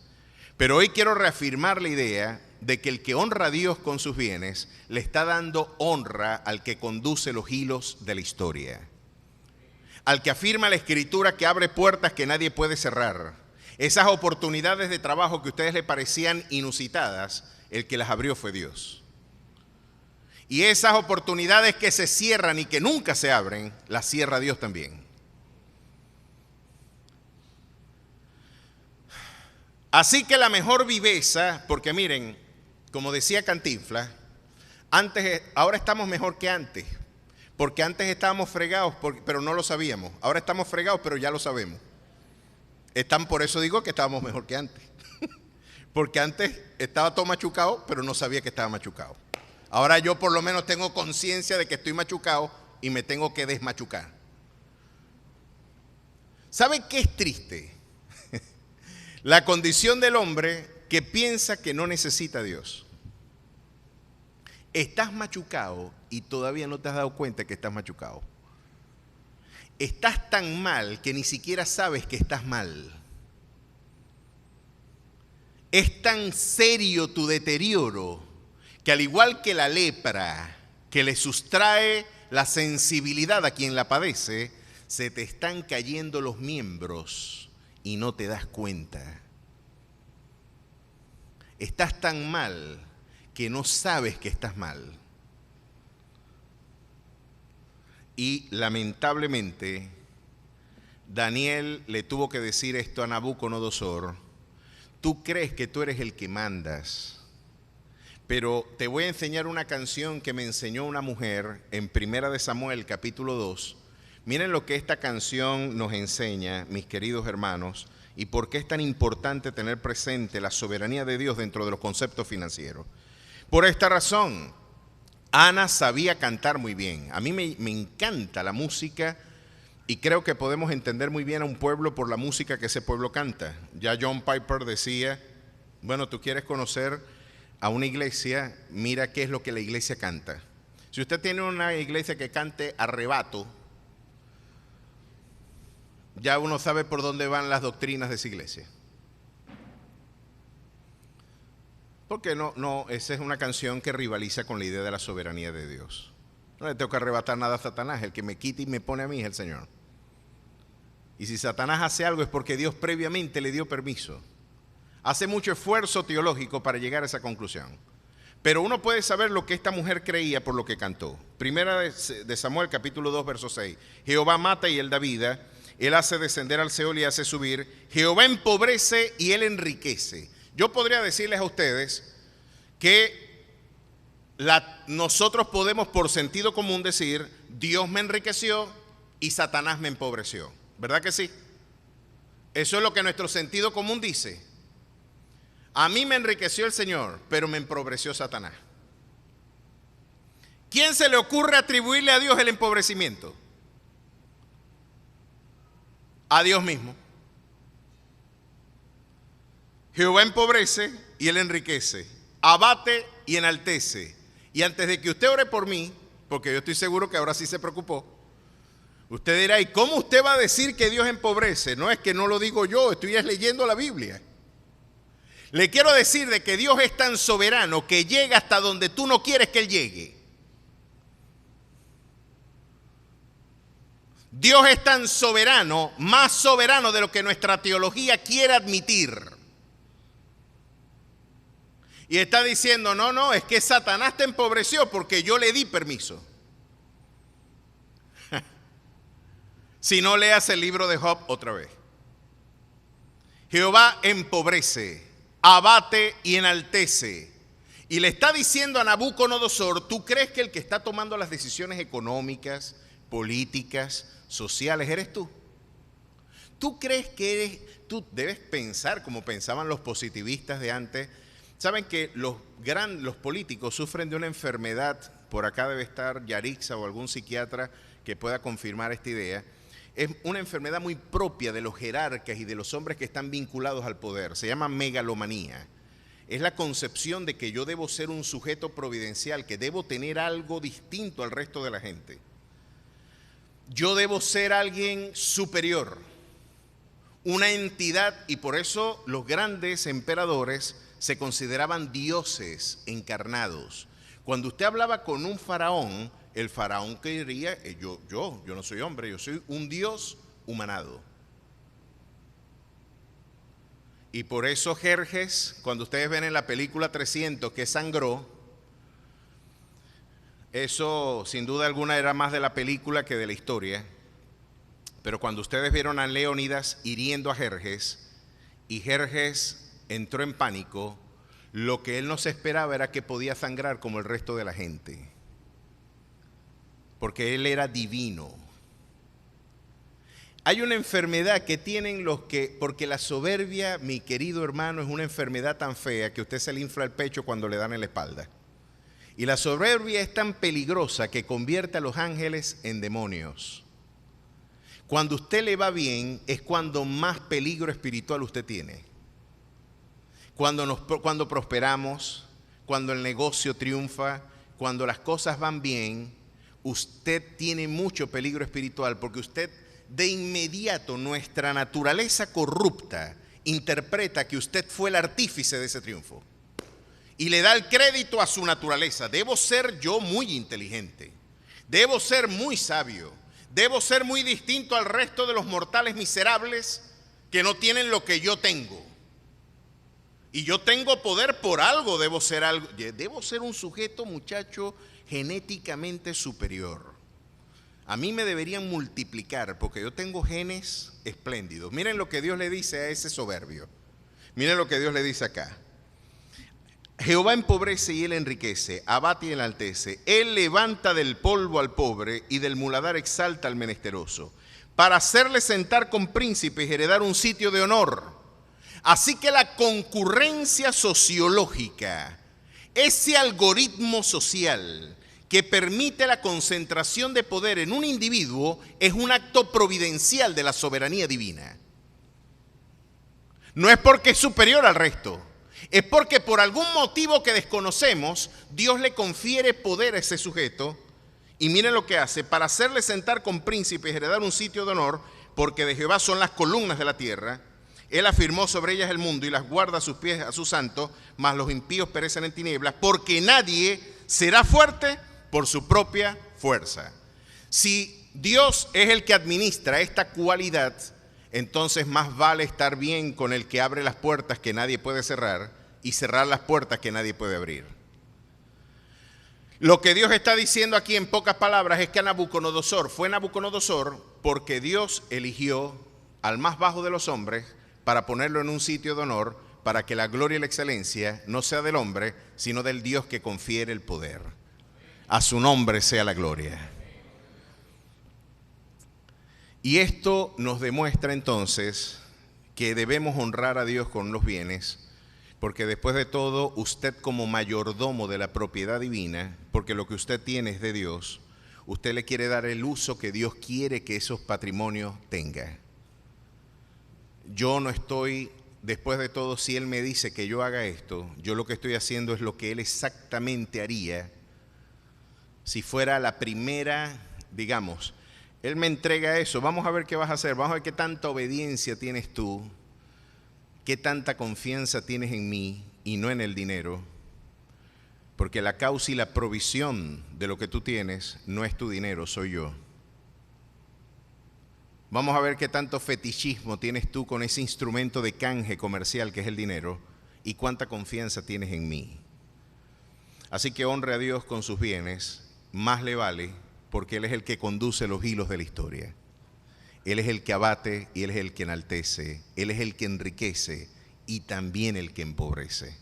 Pero hoy quiero reafirmar la idea de que el que honra a Dios con sus bienes le está dando honra al que conduce los hilos de la historia, al que afirma la Escritura que abre puertas que nadie puede cerrar. Esas oportunidades de trabajo que a ustedes les parecían inusitadas, el que las abrió fue Dios. Y esas oportunidades que se cierran y que nunca se abren, las cierra Dios también. Así que la mejor viveza, porque miren, como decía Cantinflas, ahora estamos mejor que antes, porque antes estábamos fregados, pero no lo sabíamos. Ahora estamos fregados, pero ya lo sabemos. Por eso digo que estábamos mejor que antes, porque antes estaba todo machucado, pero no sabía que estaba machucado. Ahora yo por lo menos tengo conciencia de que estoy machucado y me tengo que desmachucar. ¿Saben qué es triste? La condición del hombre que piensa que no necesita a Dios. Estás machucado y todavía no te has dado cuenta que estás machucado. Estás tan mal que ni siquiera sabes que estás mal. Es tan serio tu deterioro que al igual que la lepra que le sustrae la sensibilidad a quien la padece, se te están cayendo los miembros y no te das cuenta. Estás tan mal que no sabes que estás mal. Y lamentablemente, Daniel le tuvo que decir esto a Nabucodonosor: tú crees que tú eres el que mandas, pero te voy a enseñar una canción que me enseñó una mujer en 1 Samuel capítulo 2. Miren lo que esta canción nos enseña, mis queridos hermanos, y por qué es tan importante tener presente la soberanía de Dios dentro de los conceptos financieros. Por esta razón, Ana sabía cantar muy bien. A mí me encanta la música y creo que podemos entender muy bien a un pueblo por la música que ese pueblo canta. Ya John Piper decía, bueno, tú quieres conocer a una iglesia, mira qué es lo que la iglesia canta. Si usted tiene una iglesia que cante arrebato, ya uno sabe por dónde van las doctrinas de esa iglesia. Porque esa es una canción que rivaliza con la idea de la soberanía de Dios. No le tengo que arrebatar nada a Satanás, el que me quita y me pone a mí es el Señor. Y si Satanás hace algo es porque Dios previamente le dio permiso. Hace mucho esfuerzo teológico para llegar a esa conclusión. Pero uno puede saber lo que esta mujer creía por lo que cantó. Primera de Samuel, capítulo 2, verso 6. Jehová mata y él da vida. Él hace descender al Seol y hace subir. Jehová empobrece y él enriquece. Yo podría decirles a ustedes que nosotros podemos por sentido común decir, Dios me enriqueció y Satanás me empobreció. ¿Verdad que sí? Eso es lo que nuestro sentido común dice. A mí me enriqueció el Señor, pero me empobreció Satanás. ¿Quién se le ocurre atribuirle a Dios el empobrecimiento? A Dios mismo. Jehová empobrece y él enriquece, abate y enaltece. Y antes de que usted ore por mí, porque yo estoy seguro que ahora sí se preocupó, usted dirá, ¿y cómo usted va a decir que Dios empobrece? No es que no lo digo yo, estoy leyendo la Biblia. Le quiero decir de que Dios es tan soberano que llega hasta donde tú no quieres que Él llegue. Dios es tan soberano, más soberano de lo que nuestra teología quiere admitir. Y está diciendo, no, es que Satanás te empobreció porque yo le di permiso. Si no, leas el libro de Job otra vez. Jehová empobrece, abate y enaltece. Y le está diciendo a Nabucodonosor, ¿tú crees que el que está tomando las decisiones económicas, políticas, sociales, eres tú? ¿Tú crees que tú debes pensar como pensaban los positivistas de antes? Saben que los políticos sufren de una enfermedad, por acá debe estar Yarixa o algún psiquiatra que pueda confirmar esta idea. Es una enfermedad muy propia de los jerarcas y de los hombres que están vinculados al poder. Se llama megalomanía. Es la concepción de que yo debo ser un sujeto providencial, que debo tener algo distinto al resto de la gente. Yo debo ser alguien superior, una entidad, y por eso los grandes emperadores se consideraban dioses encarnados. Cuando usted hablaba con un faraón, el faraón quería, yo no soy hombre, yo soy un dios humanado. Y por eso Jerjes, cuando ustedes ven en la película 300 que sangró, eso sin duda alguna era más de la película que de la historia. Pero cuando ustedes vieron a Leónidas hiriendo a Jerjes y Jerjes entró en pánico, lo que él no se esperaba era que podía sangrar como el resto de la gente, porque él era divino. Hay una enfermedad que tienen los que, porque la soberbia, mi querido hermano, es una enfermedad tan fea que usted se le infla el pecho cuando le dan en la espalda. Y la soberbia es tan peligrosa que convierte a los ángeles en demonios. Cuando usted le va bien es cuando más peligro espiritual usted tiene. Cuando prosperamos, cuando el negocio triunfa, cuando las cosas van bien, usted tiene mucho peligro espiritual, porque usted de inmediato, nuestra naturaleza corrupta interpreta que usted fue el artífice de ese triunfo y le da el crédito a su naturaleza. Debo ser yo muy inteligente, debo ser muy sabio, debo ser muy distinto al resto de los mortales miserables que no tienen lo que yo tengo. Y yo tengo poder por algo, debo ser un sujeto, muchacho, genéticamente superior. A mí me deberían multiplicar porque yo tengo genes espléndidos. Miren lo que Dios le dice a ese soberbio. Miren lo que Dios le dice acá. Jehová empobrece y él enriquece, abate y enaltece. Él levanta del polvo al pobre y del muladar exalta al menesteroso, para hacerle sentar con príncipes y heredar un sitio de honor. Así que la concurrencia sociológica, ese algoritmo social que permite la concentración de poder en un individuo, es un acto providencial de la soberanía divina. No es porque es superior al resto, es porque por algún motivo que desconocemos, Dios le confiere poder a ese sujeto. Y miren lo que hace: para hacerle sentar con príncipes y heredar un sitio de honor, porque de Jehová son las columnas de la tierra. Él afirmó sobre ellas el mundo y las guarda a sus pies a sus santos, mas los impíos perecen en tinieblas, porque nadie será fuerte por su propia fuerza. Si Dios es el que administra esta cualidad, entonces más vale estar bien con el que abre las puertas que nadie puede cerrar y cerrar las puertas que nadie puede abrir. Lo que Dios está diciendo aquí en pocas palabras es que Nabucodonosor fue Nabucodonosor porque Dios eligió al más bajo de los hombres para ponerlo en un sitio de honor, para que la gloria y la excelencia no sea del hombre, sino del Dios que confiere el poder. A su nombre sea la gloria. Y esto nos demuestra entonces que debemos honrar a Dios con los bienes, porque después de todo, usted como mayordomo de la propiedad divina, porque lo que usted tiene es de Dios, usted le quiere dar el uso que Dios quiere que esos patrimonios tengan. Yo no estoy, después de todo, si Él me dice que yo haga esto, yo lo que estoy haciendo es lo que Él exactamente haría si fuera la primera, digamos, Él me entrega eso, vamos a ver qué vas a hacer, vamos a ver qué tanta obediencia tienes tú, qué tanta confianza tienes en mí y no en el dinero, porque la causa y la provisión de lo que tú tienes no es tu dinero, soy yo. Vamos a ver qué tanto fetichismo tienes tú con ese instrumento de canje comercial que es el dinero y cuánta confianza tienes en mí. Así que honre a Dios con sus bienes, más le vale, porque Él es el que conduce los hilos de la historia. Él es el que abate y Él es el que enaltece, Él es el que enriquece y también el que empobrece.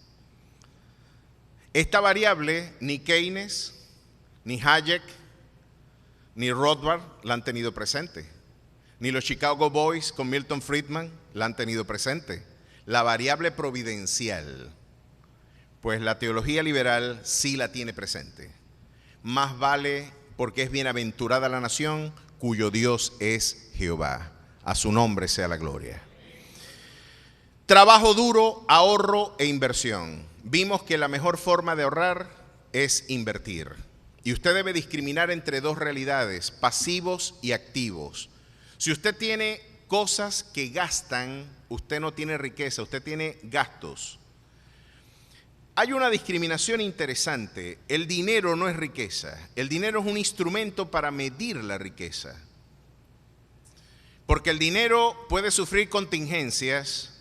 Esta variable ni Keynes, ni Hayek, ni Rothbard la han tenido presente. Ni los Chicago Boys con Milton Friedman la han tenido presente. La variable providencial, pues la teología liberal sí la tiene presente. Más vale porque es bienaventurada la nación cuyo Dios es Jehová. A su nombre sea la gloria. Trabajo duro, ahorro e inversión. vimos que la mejor forma de ahorrar es invertir. Y usted debe discriminar entre dos realidades, pasivos y activos. Si usted tiene cosas que gastan, usted no tiene riqueza, usted tiene gastos. Hay una discriminación interesante. El dinero no es riqueza. El dinero es un instrumento para medir la riqueza. Porque el dinero puede sufrir contingencias,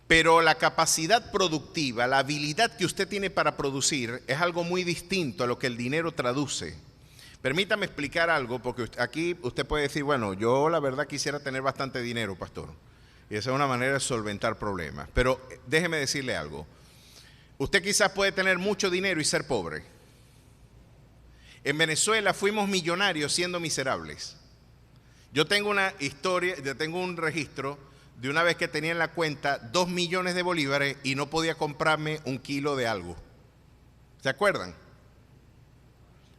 pero la capacidad productiva, la habilidad que usted tiene para producir es algo muy distinto a lo que el dinero traduce. Permítame explicar algo, porque aquí usted puede decir, bueno, yo la verdad quisiera tener bastante dinero, pastor. Y esa es una manera de solventar problemas. Pero déjeme decirle algo. Usted quizás puede tener mucho dinero y ser pobre. En Venezuela fuimos millonarios siendo miserables. Yo tengo una historia, yo tengo un registro de una vez que tenía en la cuenta 2 millones de bolívares y no podía comprarme 1 kilo de algo. ¿Se acuerdan?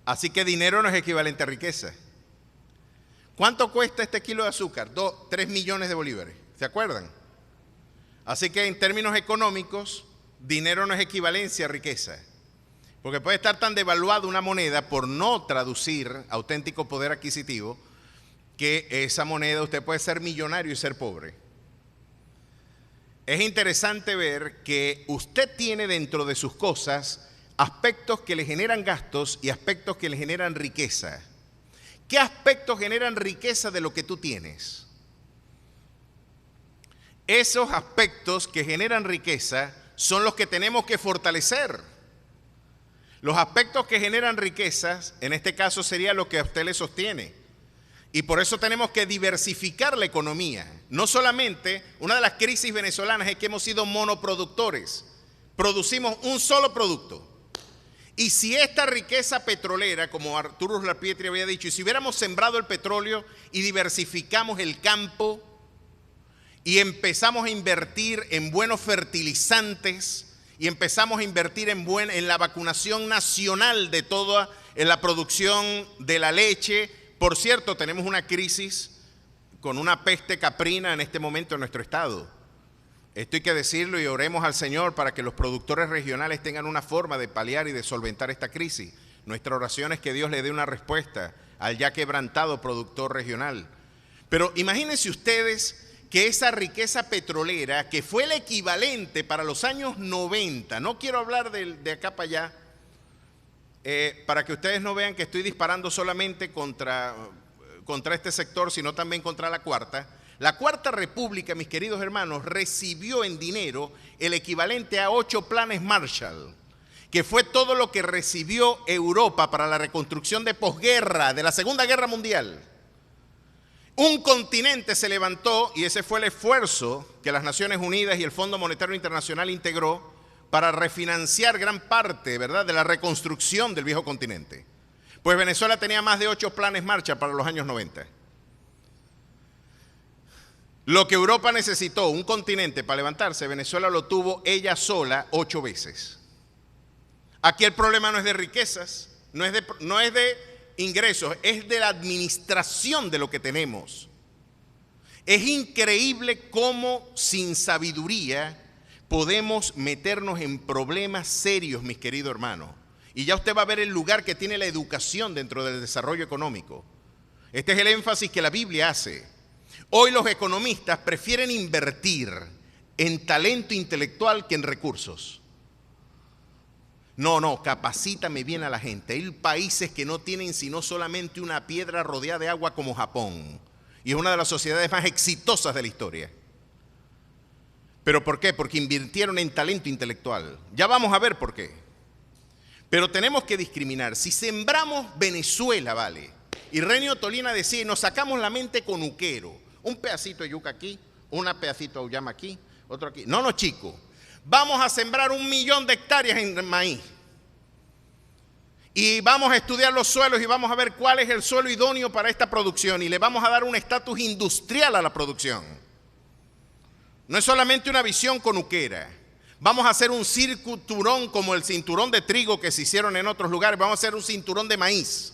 Así que dinero no es equivalente a riqueza. ¿Cuánto cuesta este kilo de azúcar? 3 millones de bolívares. ¿Se acuerdan? Así que en términos económicos, dinero no es equivalencia a riqueza. Porque puede estar tan devaluada una moneda por no traducir auténtico poder adquisitivo que esa moneda usted puede ser millonario y ser pobre. Es interesante ver que usted tiene dentro de sus cosas aspectos que le generan gastos y aspectos que le generan riqueza. ¿Qué aspectos generan riqueza de lo que tú tienes? Esos aspectos que generan riqueza son los que tenemos que fortalecer. Los aspectos que generan riquezas, en este caso sería lo que a usted le sostiene. Y por eso tenemos que diversificar la economía. No solamente, una de las crisis venezolanas es que hemos sido monoproductores. Producimos un solo producto. Y si esta riqueza petrolera, como Arturo Lapietri había dicho, y si hubiéramos sembrado el petróleo y diversificamos el campo y empezamos a invertir en buenos fertilizantes y empezamos a invertir en la vacunación nacional de toda en la producción de la leche. Por cierto, tenemos una crisis con una peste caprina en este momento en nuestro estado. Esto hay que decirlo y oremos al Señor para que los productores regionales tengan una forma de paliar y de solventar esta crisis. Nuestra oración es que Dios le dé una respuesta al ya quebrantado productor regional. Pero imagínense ustedes que esa riqueza petrolera, que fue el equivalente para los años 90, no quiero hablar de acá para allá, para que ustedes no vean que estoy disparando solamente contra este sector, sino también contra la Cuarta. La Cuarta República, mis queridos hermanos, recibió en dinero el equivalente a 8 planes Marshall, que fue todo lo que recibió Europa para la reconstrucción de posguerra, de la Segunda Guerra Mundial. Un continente se levantó y ese fue el esfuerzo que las Naciones Unidas y el Fondo Monetario Internacional integró para refinanciar gran parte, ¿verdad?, de la reconstrucción del viejo continente. Pues Venezuela tenía más de 8 planes Marshall para los años 90. Lo que Europa necesitó, un continente para levantarse, Venezuela lo tuvo ella sola 8 veces. Aquí el problema no es de riquezas, no es de ingresos, es de la administración de lo que tenemos. Es increíble cómo sin sabiduría podemos meternos en problemas serios, mis queridos hermanos. Y ya usted va a ver el lugar que tiene la educación dentro del desarrollo económico. Este es el énfasis que la Biblia hace. Hoy los economistas prefieren invertir en talento intelectual que en recursos. No, capacítame bien a la gente. Hay países que no tienen sino solamente una piedra rodeada de agua como Japón. Y es una de las sociedades más exitosas de la historia. ¿Pero por qué? Porque invirtieron en talento intelectual. Ya vamos a ver por qué. Pero tenemos que discriminar. Si sembramos Venezuela, vale. Y Renio Tolina decía, nos sacamos la mente con uquero. Un pedacito de yuca aquí, un pedacito de auyama aquí, otro aquí. No, chico. Vamos a sembrar 1 millón de hectáreas en maíz. Y vamos a estudiar los suelos y vamos a ver cuál es el suelo idóneo para esta producción. Y le vamos a dar un estatus industrial a la producción. No es solamente una visión conuquera. Vamos a hacer un cinturón como el cinturón de trigo que se hicieron en otros lugares. Vamos a hacer un cinturón de maíz.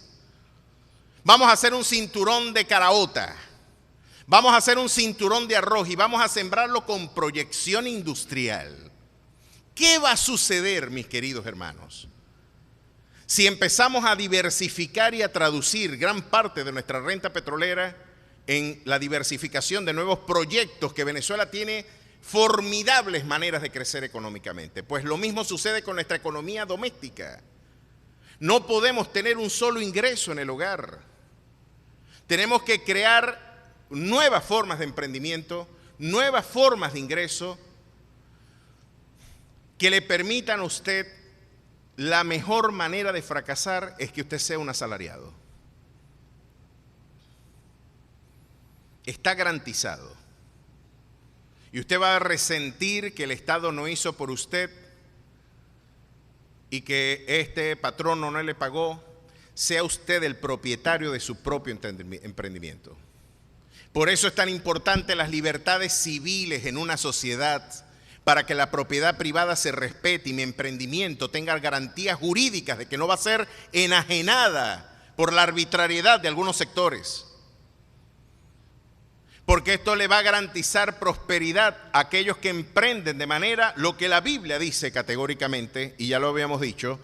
Vamos a hacer un cinturón de caraota. Vamos a hacer un cinturón de arroz y vamos a sembrarlo con proyección industrial. ¿Qué va a suceder, mis queridos hermanos? Si empezamos a diversificar y a traducir gran parte de nuestra renta petrolera en la diversificación de nuevos proyectos que Venezuela tiene formidables maneras de crecer económicamente. Pues lo mismo sucede con nuestra economía doméstica. No podemos tener un solo ingreso en el hogar. Tenemos que crear nuevas formas de emprendimiento, nuevas formas de ingreso que le permitan a usted. La mejor manera de fracasar es que usted sea un asalariado. Está garantizado. Y usted va a resentir que el Estado no hizo por usted y que este patrono no le pagó. Sea usted el propietario de su propio emprendimiento. Por eso es tan importante las libertades civiles en una sociedad, para que la propiedad privada se respete y mi emprendimiento tenga garantías jurídicas de que no va a ser enajenada por la arbitrariedad de algunos sectores. Porque esto le va a garantizar prosperidad a aquellos que emprenden de manera, lo que la Biblia dice categóricamente, y ya lo habíamos dicho,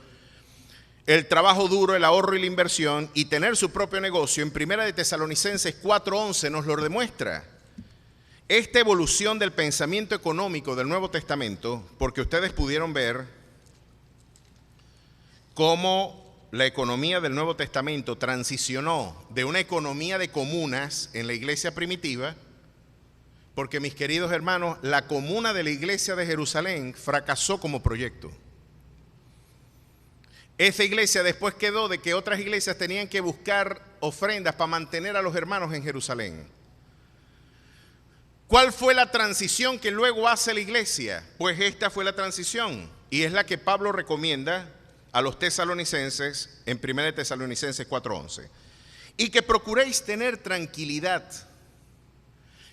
el trabajo duro, el ahorro y la inversión, y tener su propio negocio. En Primera de Tesalonicenses 4:11 nos lo demuestra. Esta evolución del pensamiento económico del Nuevo Testamento, porque ustedes pudieron ver cómo la economía del Nuevo Testamento transicionó de una economía de comunas en la iglesia primitiva, porque mis queridos hermanos, la comuna de la iglesia de Jerusalén fracasó como proyecto. Esa iglesia después quedó de que otras iglesias tenían que buscar ofrendas para mantener a los hermanos en Jerusalén. ¿Cuál fue la transición que luego hace la iglesia? Pues esta fue la transición, y es la que Pablo recomienda a los tesalonicenses en 1 Tesalonicenses 4:11. Y que procuréis tener tranquilidad.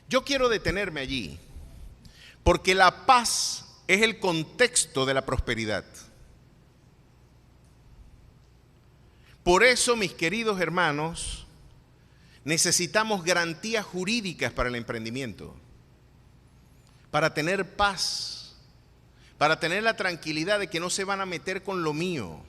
Yo quiero detenerme allí, porque la paz es el contexto de la prosperidad. Por eso, mis queridos hermanos, necesitamos garantías jurídicas para el emprendimiento, para tener paz, para tener la tranquilidad de que no se van a meter con lo mío.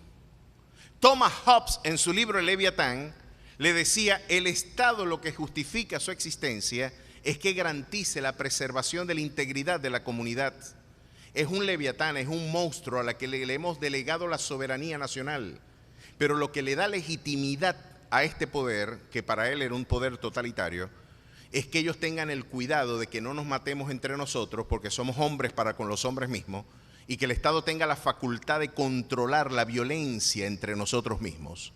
Thomas Hobbes, en su libro El Leviatán, le decía: el Estado lo que justifica su existencia es que garantice la preservación de la integridad de la comunidad. Es un leviatán, es un monstruo a la que le hemos delegado la soberanía nacional. Pero lo que le da legitimidad a este poder, que para él era un poder totalitario, es que ellos tengan el cuidado de que no nos matemos entre nosotros, porque somos hombres para con los hombres mismos, y que el Estado tenga la facultad de controlar la violencia entre nosotros mismos.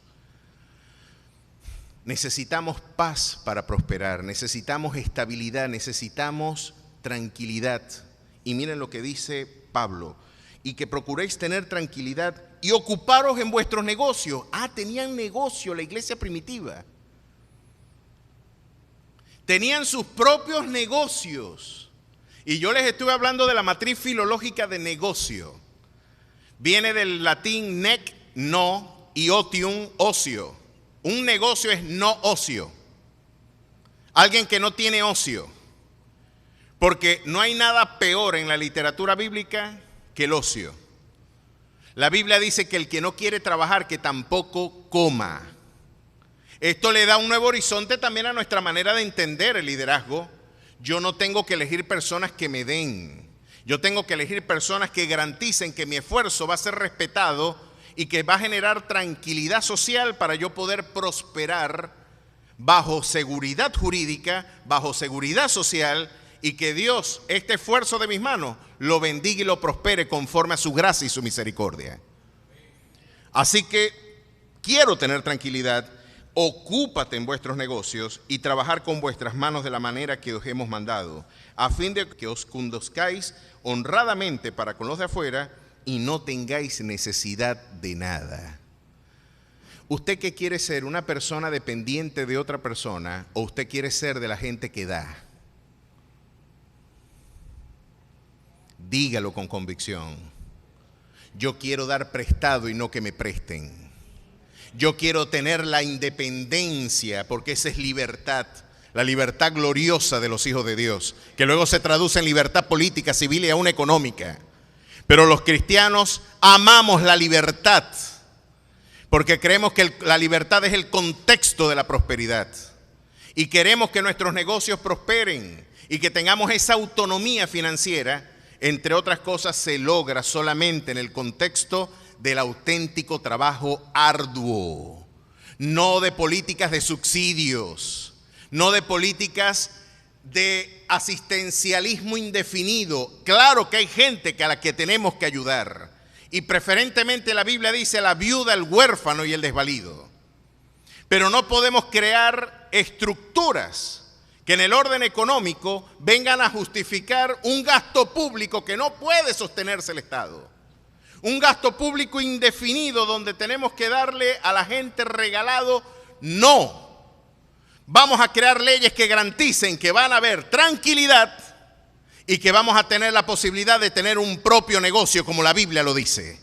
Necesitamos paz para prosperar, necesitamos estabilidad, necesitamos tranquilidad. Y miren lo que dice Pablo: y que procuréis tener tranquilidad y ocuparos en vuestros negocios. Tenían negocio la iglesia primitiva. Tenían sus propios negocios. Y yo les estuve hablando de la matriz filológica de negocio. Viene del latín nec, no, y otium, ocio. Un negocio es no ocio. Alguien que no tiene ocio. Porque no hay nada peor en la literatura bíblica que el ocio. La Biblia dice que el que no quiere trabajar, que tampoco coma. Esto le da un nuevo horizonte también a nuestra manera de entender el liderazgo. Yo no tengo que elegir personas que me den. Yo tengo que elegir personas que garanticen que mi esfuerzo va a ser respetado y que va a generar tranquilidad social para yo poder prosperar bajo seguridad jurídica, bajo seguridad social, y que Dios, este esfuerzo de mis manos, lo bendiga y lo prospere conforme a su gracia y su misericordia. Así que quiero tener tranquilidad. Ocúpate en vuestros negocios y trabajar con vuestras manos de la manera que os hemos mandado, a fin de que os conduzcáis honradamente para con los de afuera y no tengáis necesidad de nada. ¿Usted qué quiere ser? ¿Una persona dependiente de otra persona o usted quiere ser de la gente que da? Dígalo con convicción. Yo quiero dar prestado y no que me presten. Yo quiero tener la independencia, porque esa es libertad, la libertad gloriosa de los hijos de Dios, que luego se traduce en libertad política, civil y aún económica. Pero los cristianos amamos la libertad porque creemos que la libertad es el contexto de la prosperidad. Y queremos que nuestros negocios prosperen y que tengamos esa autonomía financiera. Entre otras cosas, se logra solamente en el contexto del auténtico trabajo arduo. No de políticas de subsidios, no de políticas de asistencialismo indefinido. Claro que hay gente a la que tenemos que ayudar. Y preferentemente la Biblia dice la viuda, el huérfano y el desvalido. Pero no podemos crear estructuras que en el orden económico vengan a justificar un gasto público que no puede sostenerse el Estado. Un gasto público indefinido donde tenemos que darle a la gente regalado. No. Vamos a crear leyes que garanticen que van a haber tranquilidad y que vamos a tener la posibilidad de tener un propio negocio como la Biblia lo dice.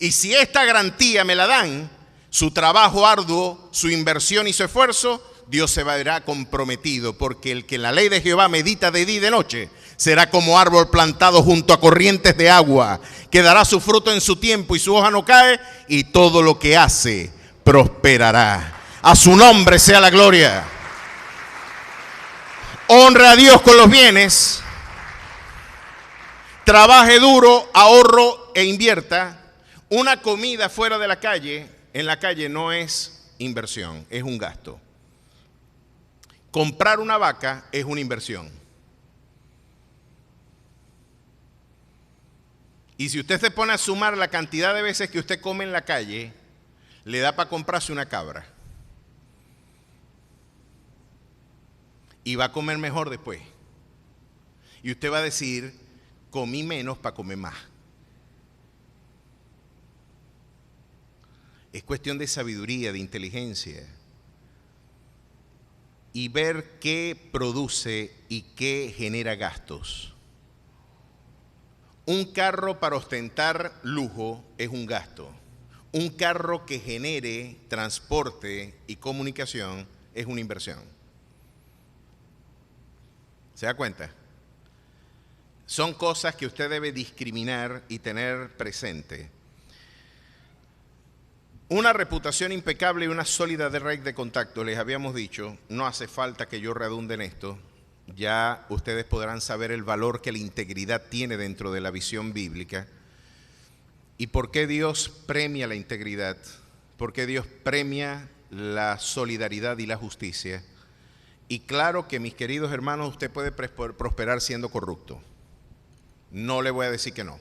Y si esta garantía me la dan, su trabajo arduo, su inversión y su esfuerzo, Dios se verá comprometido, porque el que en la ley de Jehová medita de día y de noche será como árbol plantado junto a corrientes de agua, que dará su fruto en su tiempo y su hoja no cae, y todo lo que hace prosperará. A su nombre sea la gloria. Honre a Dios con los bienes. Trabaje duro, ahorro e invierta. Una comida fuera de la calle, en la calle no es inversión, es un gasto. Comprar una vaca es una inversión. Y si usted se pone a sumar la cantidad de veces que usted come en la calle, le da para comprarse una cabra. Y va a comer mejor después. Y usted va a decir, comí menos para comer más. Es cuestión de sabiduría, de inteligencia. Y ver qué produce y qué genera gastos. Un carro para ostentar lujo es un gasto. Un carro que genere transporte y comunicación es una inversión. ¿Se da cuenta? Son cosas que usted debe discriminar y tener presente. Una reputación impecable y una sólida red de contacto, les habíamos dicho, no hace falta que yo redunde en esto, ya ustedes podrán saber el valor que la integridad tiene dentro de la visión bíblica y por qué Dios premia la integridad, por qué Dios premia la solidaridad y la justicia. Y claro que, mis queridos hermanos, usted puede prosperar siendo corrupto. No le voy a decir que no.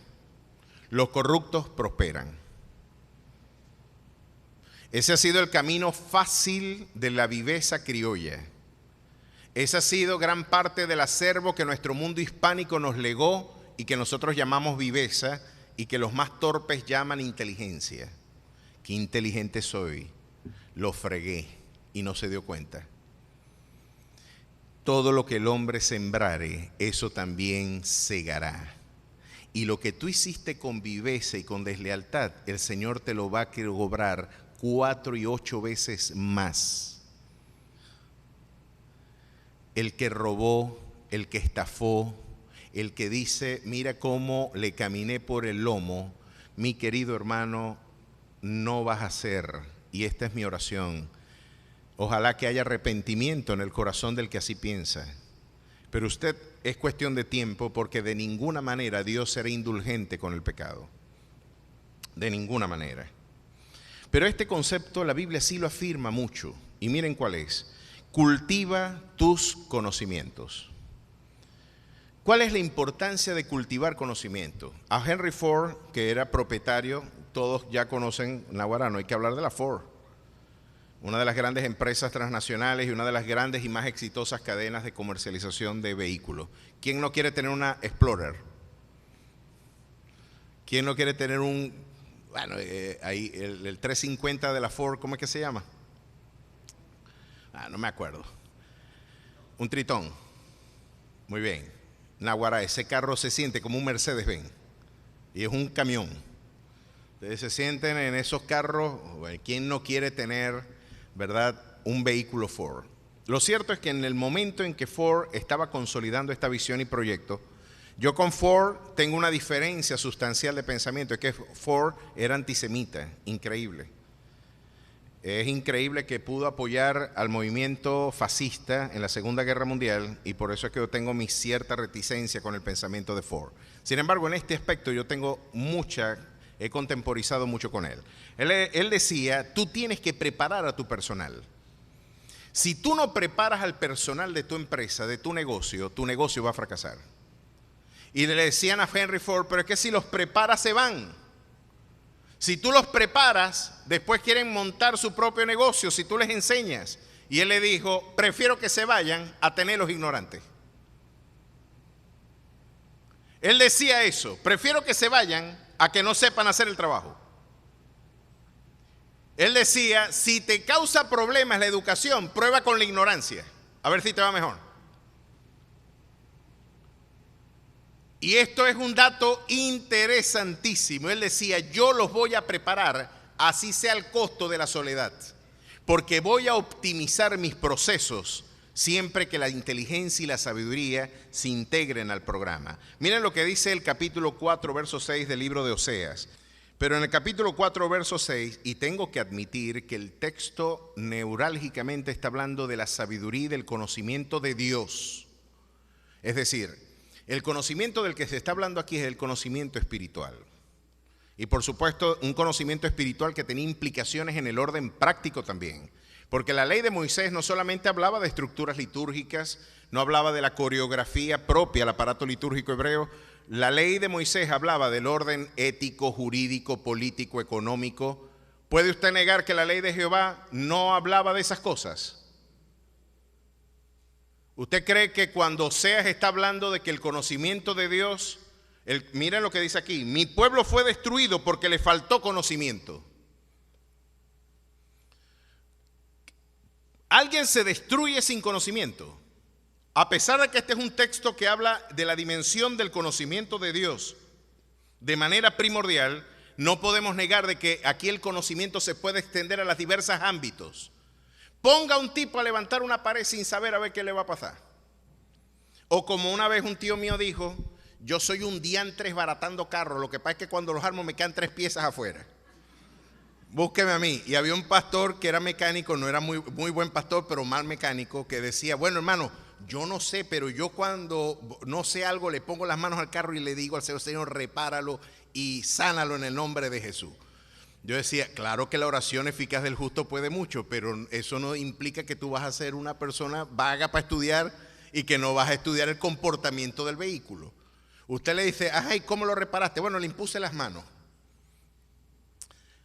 Los corruptos prosperan. Ese ha sido el camino fácil de la viveza criolla. Ese ha sido gran parte del acervo que nuestro mundo hispánico nos legó y que nosotros llamamos viveza y que los más torpes llaman inteligencia. Qué inteligente soy. Lo fregué y no se dio cuenta. Todo lo que el hombre sembrare, eso también segará. Y lo que tú hiciste con viveza y con deslealtad, el Señor te lo va a cobrar 4 y 8 veces más. El que robó, el que estafó, el que dice, mira cómo le caminé por el lomo, mi querido hermano, no vas a hacer, y esta es mi oración. Ojalá que haya arrepentimiento en el corazón del que así piensa. Pero usted es cuestión de tiempo porque de ninguna manera Dios será indulgente con el pecado. De ninguna manera. Pero este concepto la Biblia sí lo afirma mucho. Y miren cuál es. Cultiva tus conocimientos. ¿Cuál es la importancia de cultivar conocimiento? A Henry Ford, que era propietario, todos ya conocen Naguará, no hay que hablar de la Ford. Una de las grandes empresas transnacionales y una de las grandes y más exitosas cadenas de comercialización de vehículos. ¿Quién no quiere tener una Explorer? ¿Quién no quiere tener un, bueno, ahí el 350 de la Ford, ¿cómo es que se llama? No me acuerdo. Un Tritón. Muy bien. Naguará, ese carro se siente como un Mercedes-Benz y es un camión. Ustedes se sienten en esos carros. Bueno, ¿quién no quiere tener, verdad, un vehículo Ford? Lo cierto es que en el momento en que Ford estaba consolidando esta visión y proyecto, Yo con Ford tengo una diferencia sustancial de pensamiento, es que Ford era antisemita, increíble. Es increíble que pudo apoyar al movimiento fascista en la Segunda Guerra Mundial y por eso es que yo tengo mi cierta reticencia con el pensamiento de Ford. Sin embargo, en este aspecto yo he contemporizado mucho con él. Él decía, tú tienes que preparar a tu personal. Si tú no preparas al personal de tu empresa, de tu negocio va a fracasar. Y le decían a Henry Ford, pero es que si los preparas se van. Si tú los preparas, después quieren montar su propio negocio, si tú les enseñas. Y él le dijo, prefiero que se vayan a tenerlos ignorantes. Él decía eso, prefiero que se vayan a que no sepan hacer el trabajo. Él decía, si te causa problemas la educación, prueba con la ignorancia, a ver si te va mejor. Y esto es un dato interesantísimo. Él decía, yo los voy a preparar, así sea el costo de la soledad, porque voy a optimizar mis procesos siempre que la inteligencia y la sabiduría se integren al programa. Miren lo que dice el capítulo 4, verso 6 del libro de Oseas. Pero en el capítulo 4, verso 6, y tengo que admitir que el texto neurálgicamente está hablando de la sabiduría y del conocimiento de Dios. Es decir, el conocimiento del que se está hablando aquí es el conocimiento espiritual. Y por supuesto, un conocimiento espiritual que tenía implicaciones en el orden práctico también. Porque la ley de Moisés no solamente hablaba de estructuras litúrgicas, no hablaba de la coreografía propia, el aparato litúrgico hebreo. La ley de Moisés hablaba del orden ético, jurídico, político, económico. ¿Puede usted negar que la ley de Jehová no hablaba de esas cosas? ¿Usted cree que cuando Oseas está hablando de que el conocimiento de Dios, miren lo que dice aquí, mi pueblo fue destruido porque le faltó conocimiento? Alguien se destruye sin conocimiento. A pesar de que este es un texto que habla de la dimensión del conocimiento de Dios de manera primordial, no podemos negar de que aquí el conocimiento se puede extender a los diversos ámbitos. Ponga a un tipo a levantar una pared sin saber a ver qué le va a pasar. O como una vez un tío mío dijo, yo soy un diantre baratando carros, lo que pasa es que cuando los armo me quedan 3 piezas afuera. Búsqueme a mí. Y había un pastor que era mecánico, no era muy buen pastor, pero mal mecánico, que decía, bueno hermano, yo no sé, pero yo cuando no sé algo le pongo las manos al carro y le digo al Señor, repáralo y sánalo en el nombre de Jesús. Yo decía, claro que la oración eficaz del justo puede mucho, pero eso no implica que tú vas a ser una persona vaga para estudiar y que no vas a estudiar el comportamiento del vehículo. Usted le dice, ay, ¿cómo lo reparaste? Bueno, le impuse las manos.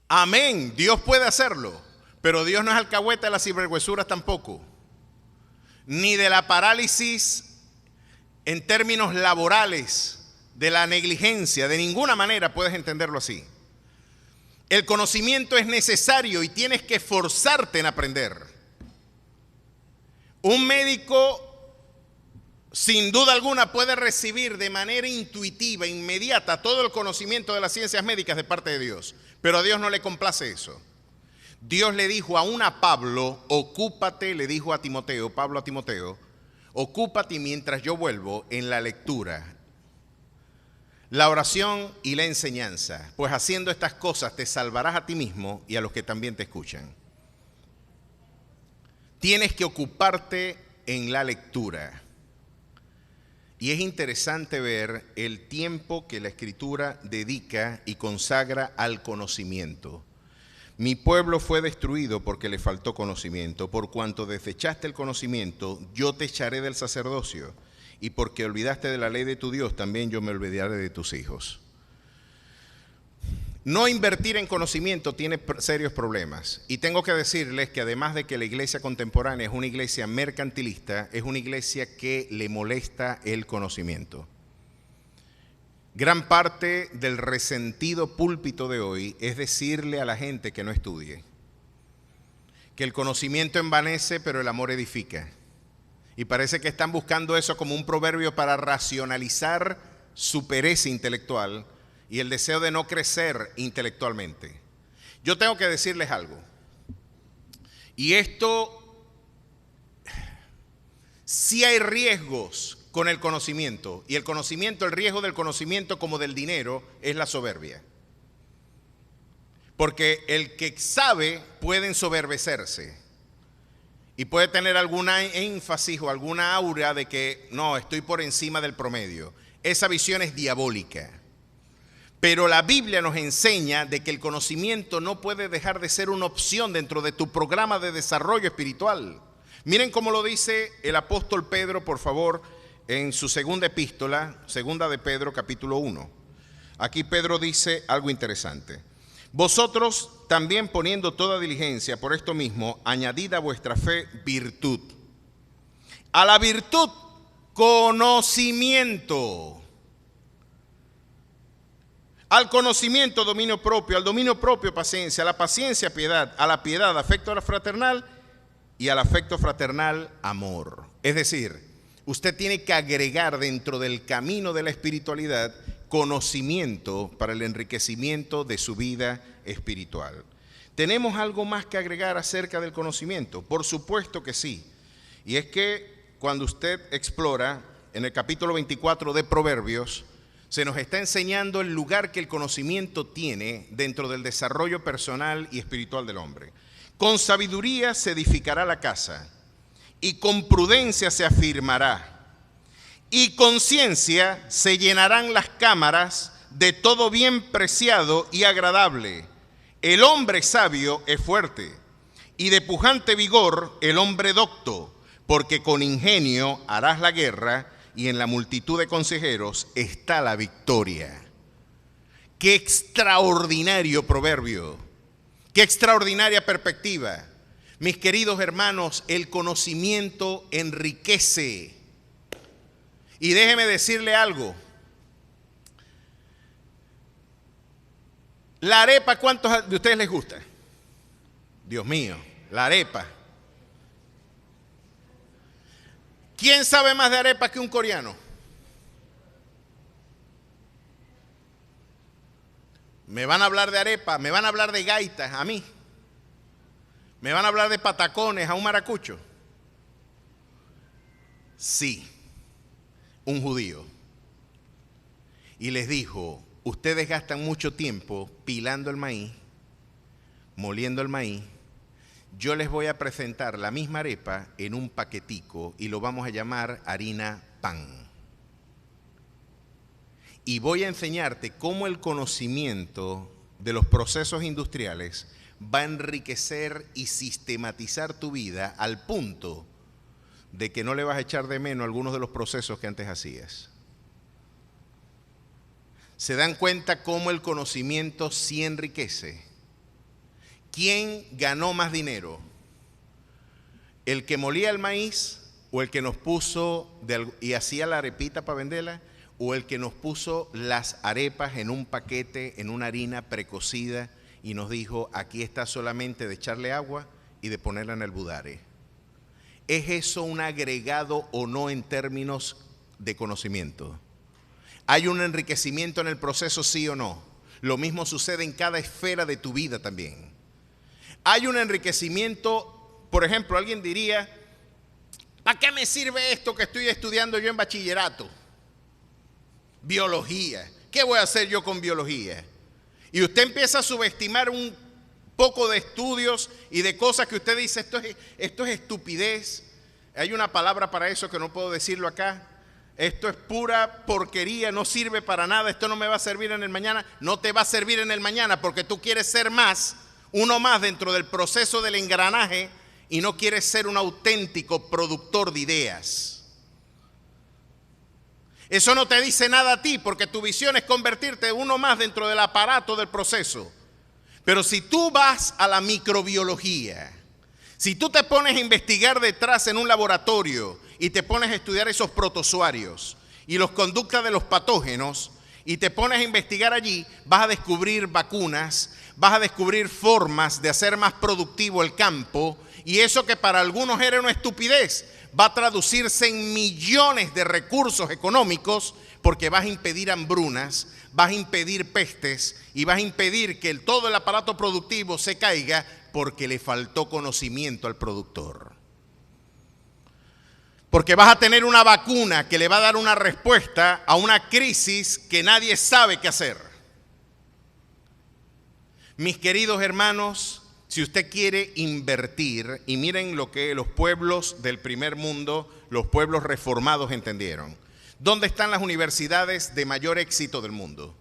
Amén, Dios puede hacerlo, pero Dios no es alcahueta de las sinvergüenzuras tampoco, ni de la parálisis en términos laborales, de la negligencia, de ninguna manera puedes entenderlo así. El conocimiento es necesario y tienes que esforzarte en aprender. Un médico, sin duda alguna, puede recibir de manera intuitiva, inmediata, todo el conocimiento de las ciencias médicas de parte de Dios. Pero a Dios no le complace eso. Dios le dijo aún a Pablo, ocúpate, le dijo a Timoteo, Pablo a Timoteo, ocúpate mientras yo vuelvo en la lectura, la oración y la enseñanza, pues haciendo estas cosas te salvarás a ti mismo y a los que también te escuchan. Tienes que ocuparte en la lectura. Y es interesante ver el tiempo que la Escritura dedica y consagra al conocimiento. Mi pueblo fue destruido porque le faltó conocimiento. Por cuanto desechaste el conocimiento, yo te echaré del sacerdocio. Y porque olvidaste de la ley de tu Dios, también yo me olvidaré de tus hijos. No invertir en conocimiento tiene serios problemas. Y tengo que decirles que además de que la iglesia contemporánea es una iglesia mercantilista, es una iglesia que le molesta el conocimiento. Gran parte del resentido púlpito de hoy es decirle a la gente que no estudie, que el conocimiento envanece, pero el amor edifica. Y parece que están buscando eso como un proverbio para racionalizar su pereza intelectual y el deseo de no crecer intelectualmente. Yo tengo que decirles algo. Y esto, sí hay riesgos con el conocimiento. Y el conocimiento, el riesgo del conocimiento como del dinero es la soberbia. Porque el que sabe puede ensoberbecerse y puede tener alguna énfasis o alguna aura de que no, estoy por encima del promedio. Esa visión es diabólica. Pero la Biblia nos enseña de que el conocimiento no puede dejar de ser una opción dentro de tu programa de desarrollo espiritual. Miren cómo lo dice el apóstol Pedro, por favor, en su segunda epístola, segunda de Pedro, capítulo 1. Aquí Pedro dice algo interesante. Vosotros también poniendo toda diligencia por esto mismo, añadid a vuestra fe virtud. A la virtud, conocimiento. Al conocimiento, dominio propio, al dominio propio, paciencia, a la paciencia, piedad, a la piedad, afecto fraternal y al afecto fraternal, amor. Es decir, usted tiene que agregar dentro del camino de la espiritualidad conocimiento para el enriquecimiento de su vida espiritual. ¿Tenemos algo más que agregar acerca del conocimiento? Por supuesto que sí. Y es que cuando usted explora en el capítulo 24 de Proverbios, se nos está enseñando el lugar que el conocimiento tiene dentro del desarrollo personal y espiritual del hombre. Con sabiduría se edificará la casa y con prudencia se afirmará y con ciencia se llenarán las cámaras de todo bien preciado y agradable. El hombre sabio es fuerte y de pujante vigor el hombre docto, porque con ingenio harás la guerra y en la multitud de consejeros está la victoria. ¡Qué extraordinario proverbio! ¡Qué extraordinaria perspectiva! Mis queridos hermanos, el conocimiento enriquece. Y déjeme decirle algo. La arepa, ¿cuántos de ustedes les gusta? Dios mío, la arepa. ¿Quién sabe más de arepa que un coreano? Me van a hablar de arepa, me van a hablar de gaitas a mí. Me van a hablar de patacones a un maracucho. Sí, un judío. Y les dijo, ustedes gastan mucho tiempo pilando el maíz, moliendo el maíz. Yo les voy a presentar la misma arepa en un paquetico y lo vamos a llamar harina pan. Y voy a enseñarte cómo el conocimiento de los procesos industriales va a enriquecer y sistematizar tu vida al punto de que no le vas a echar de menos algunos de los procesos que antes hacías. ¿Se dan cuenta cómo el conocimiento sí enriquece? ¿Quién ganó más dinero? ¿El que molía el maíz o el que nos puso y hacía la arepita para venderla? ¿O el que nos puso las arepas en un paquete, en una harina precocida y nos dijo, aquí está solamente de echarle agua y de ponerla en el budare? ¿Es eso un agregado o no en términos de conocimiento? ¿Hay un enriquecimiento en el proceso, sí o no? Lo mismo sucede en cada esfera de tu vida también. Hay un enriquecimiento, por ejemplo, alguien diría, ¿para qué me sirve esto que estoy estudiando yo en bachillerato? Biología. ¿Qué voy a hacer yo con biología? Y usted empieza a subestimar un poco de estudios y de cosas que usted dice, esto es estupidez. Hay una palabra para eso que no puedo decirlo acá. Esto es pura porquería, no sirve para nada, esto no me va a servir en el mañana. No te va a servir en el mañana porque tú quieres ser más, uno más dentro del proceso del engranaje y no quieres ser un auténtico productor de ideas. Eso no te dice nada a ti porque tu visión es convertirte en uno más dentro del aparato del proceso. Pero si tú vas a la microbiología, si tú te pones a investigar detrás en un laboratorio y te pones a estudiar esos protozoarios y las conductas de los patógenos y te pones a investigar allí, vas a descubrir vacunas, vas a descubrir formas de hacer más productivo el campo y eso que para algunos era una estupidez va a traducirse en millones de recursos económicos porque vas a impedir hambrunas, vas a impedir pestes y vas a impedir que todo el aparato productivo se caiga porque le faltó conocimiento al productor. Porque vas a tener una vacuna que le va a dar una respuesta a una crisis que nadie sabe qué hacer. Mis queridos hermanos, si usted quiere invertir, y miren lo que los pueblos del primer mundo, los pueblos reformados entendieron. ¿Dónde están las universidades de mayor éxito del mundo?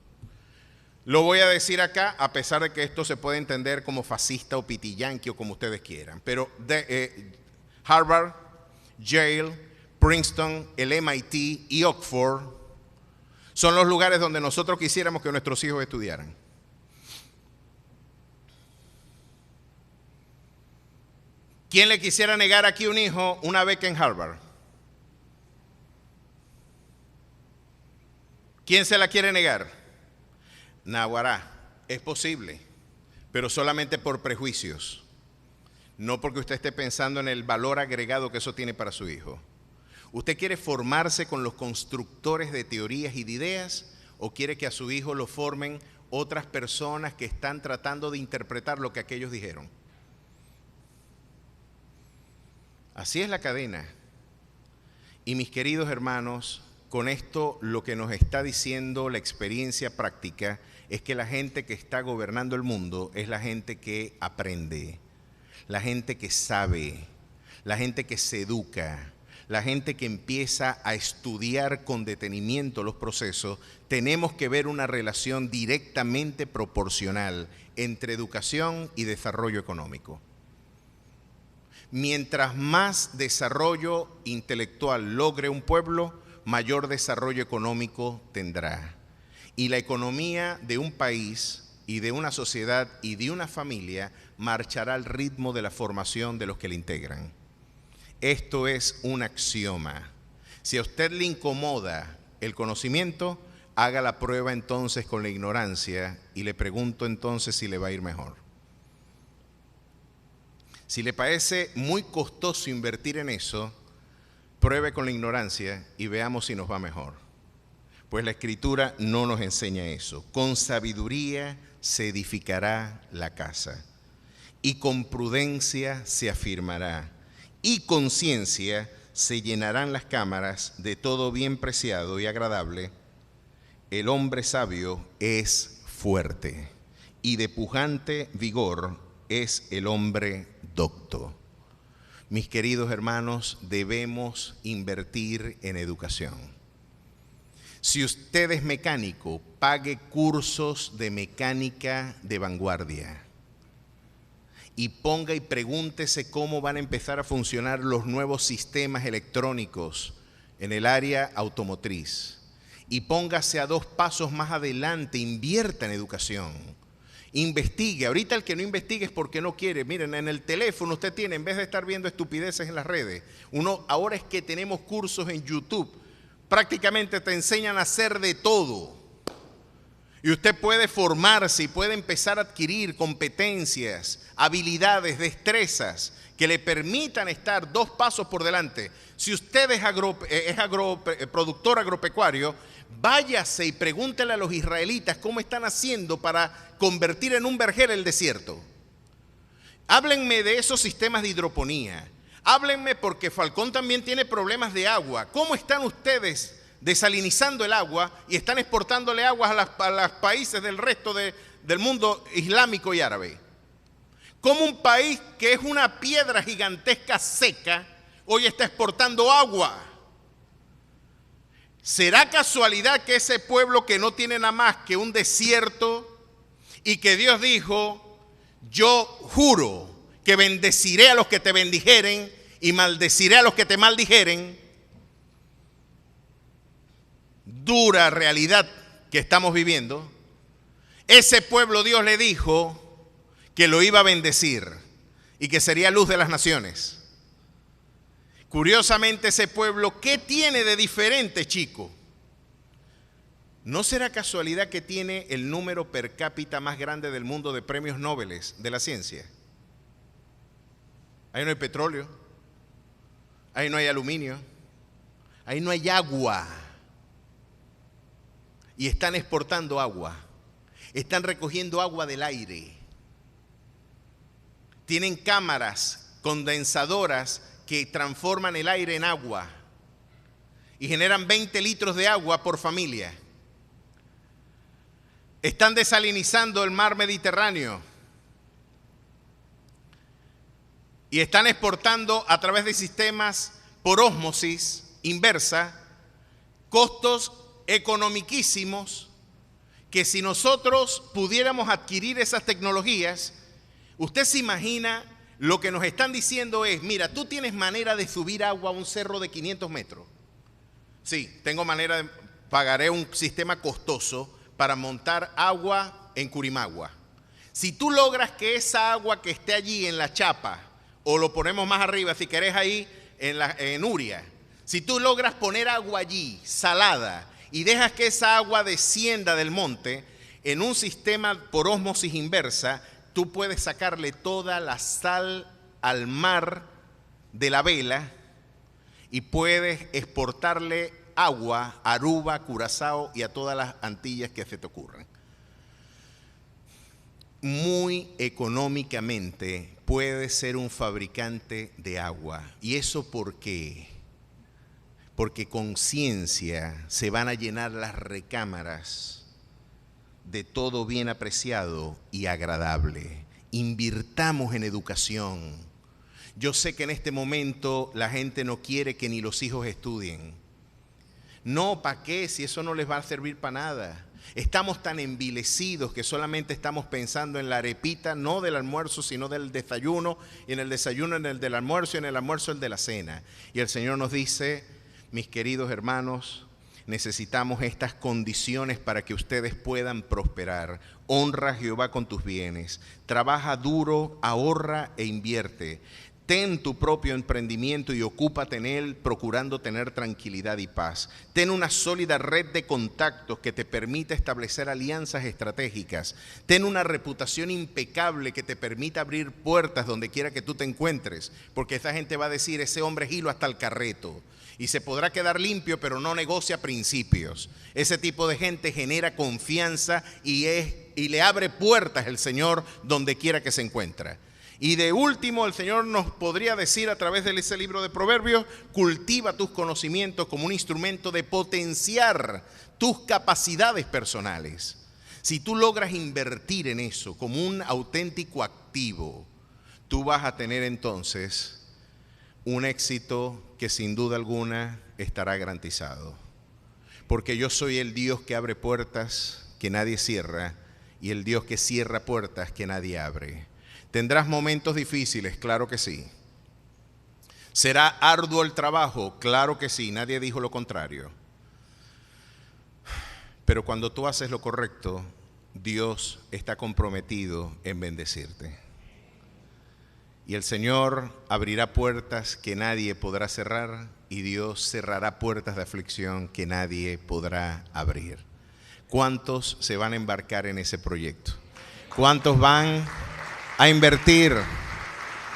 Lo voy a decir acá, a pesar de que esto se puede entender como fascista o pitiyanqui o como ustedes quieran. Pero Harvard, Yale, Princeton, el MIT y Oxford son los lugares donde nosotros quisiéramos que nuestros hijos estudiaran. ¿Quién le quisiera negar aquí a un hijo una beca en Harvard? ¿Quién se la quiere negar? Naguará, es posible, pero solamente por prejuicios, no porque usted esté pensando en el valor agregado que eso tiene para su hijo. ¿Usted quiere formarse con los constructores de teorías y de ideas o quiere que a su hijo lo formen otras personas que están tratando de interpretar lo que aquellos dijeron? Así es la cadena. Y mis queridos hermanos, con esto lo que nos está diciendo la experiencia práctica es que la gente que está gobernando el mundo es la gente que aprende, la gente que sabe, la gente que se educa, la gente que empieza a estudiar con detenimiento los procesos. Tenemos que ver una relación directamente proporcional entre educación y desarrollo económico. Mientras más desarrollo intelectual logre un pueblo, mayor desarrollo económico tendrá. Y la economía de un país y de una sociedad y de una familia marchará al ritmo de la formación de los que la integran. Esto es un axioma. Si a usted le incomoda el conocimiento, haga la prueba entonces con la ignorancia y le pregunto entonces si le va a ir mejor. Si le parece muy costoso invertir en eso, pruebe con la ignorancia y veamos si nos va mejor. Pues la Escritura no nos enseña eso. Con sabiduría se edificará la casa y con prudencia se afirmará y con ciencia se llenarán las cámaras de todo bien preciado y agradable. El hombre sabio es fuerte y de pujante vigor es el hombre docto. Mis queridos hermanos, debemos invertir en educación. Si usted es mecánico, pague cursos de mecánica de vanguardia y ponga y pregúntese cómo van a empezar a funcionar los nuevos sistemas electrónicos en el área automotriz. Y póngase a 2 pasos más adelante, invierta en educación. Investigue. Ahorita el que no investigue es porque no quiere. Miren, en el teléfono usted tiene, en vez de estar viendo estupideces en las redes, ahora es que tenemos cursos en YouTube. Prácticamente te enseñan a hacer de todo. Y usted puede formarse y puede empezar a adquirir competencias, habilidades, destrezas que le permitan estar 2 pasos por delante. Si usted es productor agropecuario, váyase y pregúntele a los israelitas cómo están haciendo para convertir en un vergel el desierto. Háblenme de esos sistemas de hidroponía. Háblenme porque Falcón también tiene problemas de agua. ¿Cómo están ustedes desalinizando el agua y están exportándole agua a los países del resto del mundo islámico y árabe? ¿Cómo un país que es una piedra gigantesca seca hoy está exportando agua? ¿Será casualidad que ese pueblo que no tiene nada más que un desierto y que Dios dijo, yo juro que bendeciré a los que te bendijeren y maldeciré a los que te maldijeren? Dura realidad que estamos viviendo. Ese pueblo Dios le dijo que lo iba a bendecir y que sería luz de las naciones. Curiosamente ese pueblo, ¿qué tiene de diferente, chico? ¿No será casualidad que tiene el número per cápita más grande del mundo de premios Nobel de la ciencia? Ahí no hay petróleo, ahí no hay aluminio, ahí no hay agua. Y están exportando agua, están recogiendo agua del aire. Tienen cámaras condensadoras que transforman el aire en agua y generan 20 litros de agua por familia. Están desalinizando el mar Mediterráneo y están exportando a través de sistemas por ósmosis inversa costos economiquísimos que si nosotros pudiéramos adquirir esas tecnologías, usted se imagina lo que nos están diciendo es, mira, tú tienes manera de subir agua a un cerro de 500 metros. Sí, tengo manera de, pagaré un sistema costoso para montar agua en Curimagua. Si tú logras que esa agua que esté allí en la chapa, o lo ponemos más arriba, si querés ahí en Uria, si tú logras poner agua allí, salada, y dejas que esa agua descienda del monte, en un sistema por ósmosis inversa, tú puedes sacarle toda la sal al mar de la Vela y puedes exportarle agua a Aruba, Curazao y a todas las Antillas que se te ocurran. Muy económicamente puede ser un fabricante de agua. ¿Y eso por qué? Porque con ciencia se van a llenar las recámaras de todo bien apreciado y agradable. Invirtamos en educación. Yo sé que en este momento la gente no quiere que ni los hijos estudien. No, ¿para qué? Si eso no les va a servir para nada. Estamos tan envilecidos que solamente estamos pensando en la arepita, no del almuerzo, sino del desayuno, y en el desayuno, en el del almuerzo, y en el almuerzo, el de la cena. Y el Señor nos dice, mis queridos hermanos, necesitamos estas condiciones para que ustedes puedan prosperar. Honra a Jehová con tus bienes, trabaja duro, ahorra e invierte. Ten tu propio emprendimiento y ocúpate en él, procurando tener tranquilidad y paz. Ten una sólida red de contactos que te permita establecer alianzas estratégicas. Ten una reputación impecable que te permita abrir puertas donde quiera que tú te encuentres, porque esa gente va a decir, ese hombre es hilo hasta el carreto. Y se podrá quedar limpio, pero no negocia principios. Ese tipo de gente genera confianza y le abre puertas el Señor donde quiera que se encuentre. Y de último, el Señor nos podría decir a través de ese libro de Proverbios, cultiva tus conocimientos como un instrumento de potenciar tus capacidades personales. Si tú logras invertir en eso como un auténtico activo, tú vas a tener entonces un éxito que sin duda alguna estará garantizado. Porque yo soy el Dios que abre puertas que nadie cierra y el Dios que cierra puertas que nadie abre. ¿Tendrás momentos difíciles? Claro que sí. ¿Será arduo el trabajo? Claro que sí, nadie dijo lo contrario. Pero cuando tú haces lo correcto, Dios está comprometido en bendecirte. Y el Señor abrirá puertas que nadie podrá cerrar y Dios cerrará puertas de aflicción que nadie podrá abrir. ¿Cuántos se van a embarcar en ese proyecto? ¿Cuántos van a invertir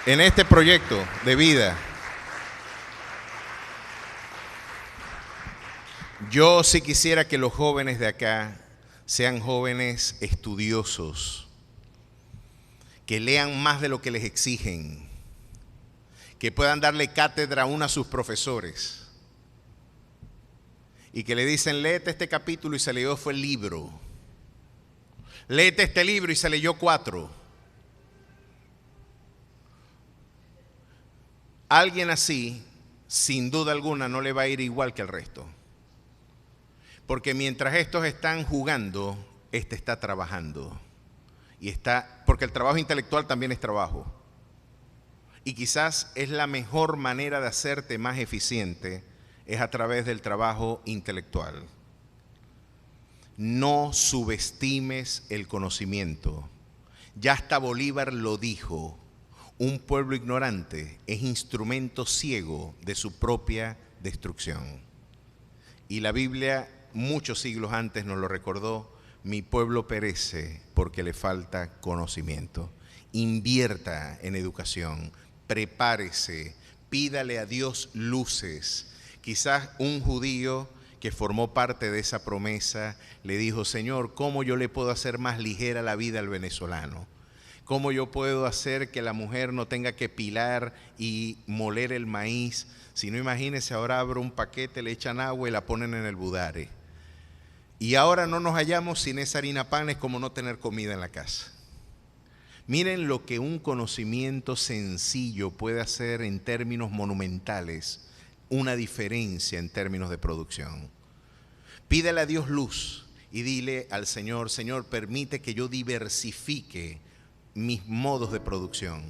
en este proyecto de vida? Yo sí quisiera que los jóvenes de acá sean jóvenes estudiosos, que lean más de lo que les exigen, que puedan darle cátedra a sus profesores y que le dicen, léete este capítulo y se leyó fue el libro. Léete este libro y se leyó 4. Alguien así, sin duda alguna, no le va a ir igual que el resto. Porque mientras estos están jugando, este está trabajando. Porque el trabajo intelectual también es trabajo. Y quizás es la mejor manera de hacerte más eficiente, es a través del trabajo intelectual. No subestimes el conocimiento. Ya hasta Bolívar lo dijo. Un pueblo ignorante es instrumento ciego de su propia destrucción. Y la Biblia, muchos siglos antes, nos lo recordó: mi pueblo perece porque le falta conocimiento. Invierta en educación, prepárese, pídale a Dios luces. Quizás un judío que formó parte de esa promesa le dijo: Señor, ¿cómo yo le puedo hacer más ligera la vida al venezolano? ¿Cómo yo puedo hacer que la mujer no tenga que pilar y moler el maíz? Si no, imagínense, ahora abro un paquete, le echan agua y la ponen en el budare. Y ahora no nos hallamos sin esa harina pan, es como no tener comida en la casa. Miren lo que un conocimiento sencillo puede hacer en términos monumentales, una diferencia en términos de producción. Pídele a Dios luz y dile al Señor: Señor, permite que yo diversifique mis modos de producción.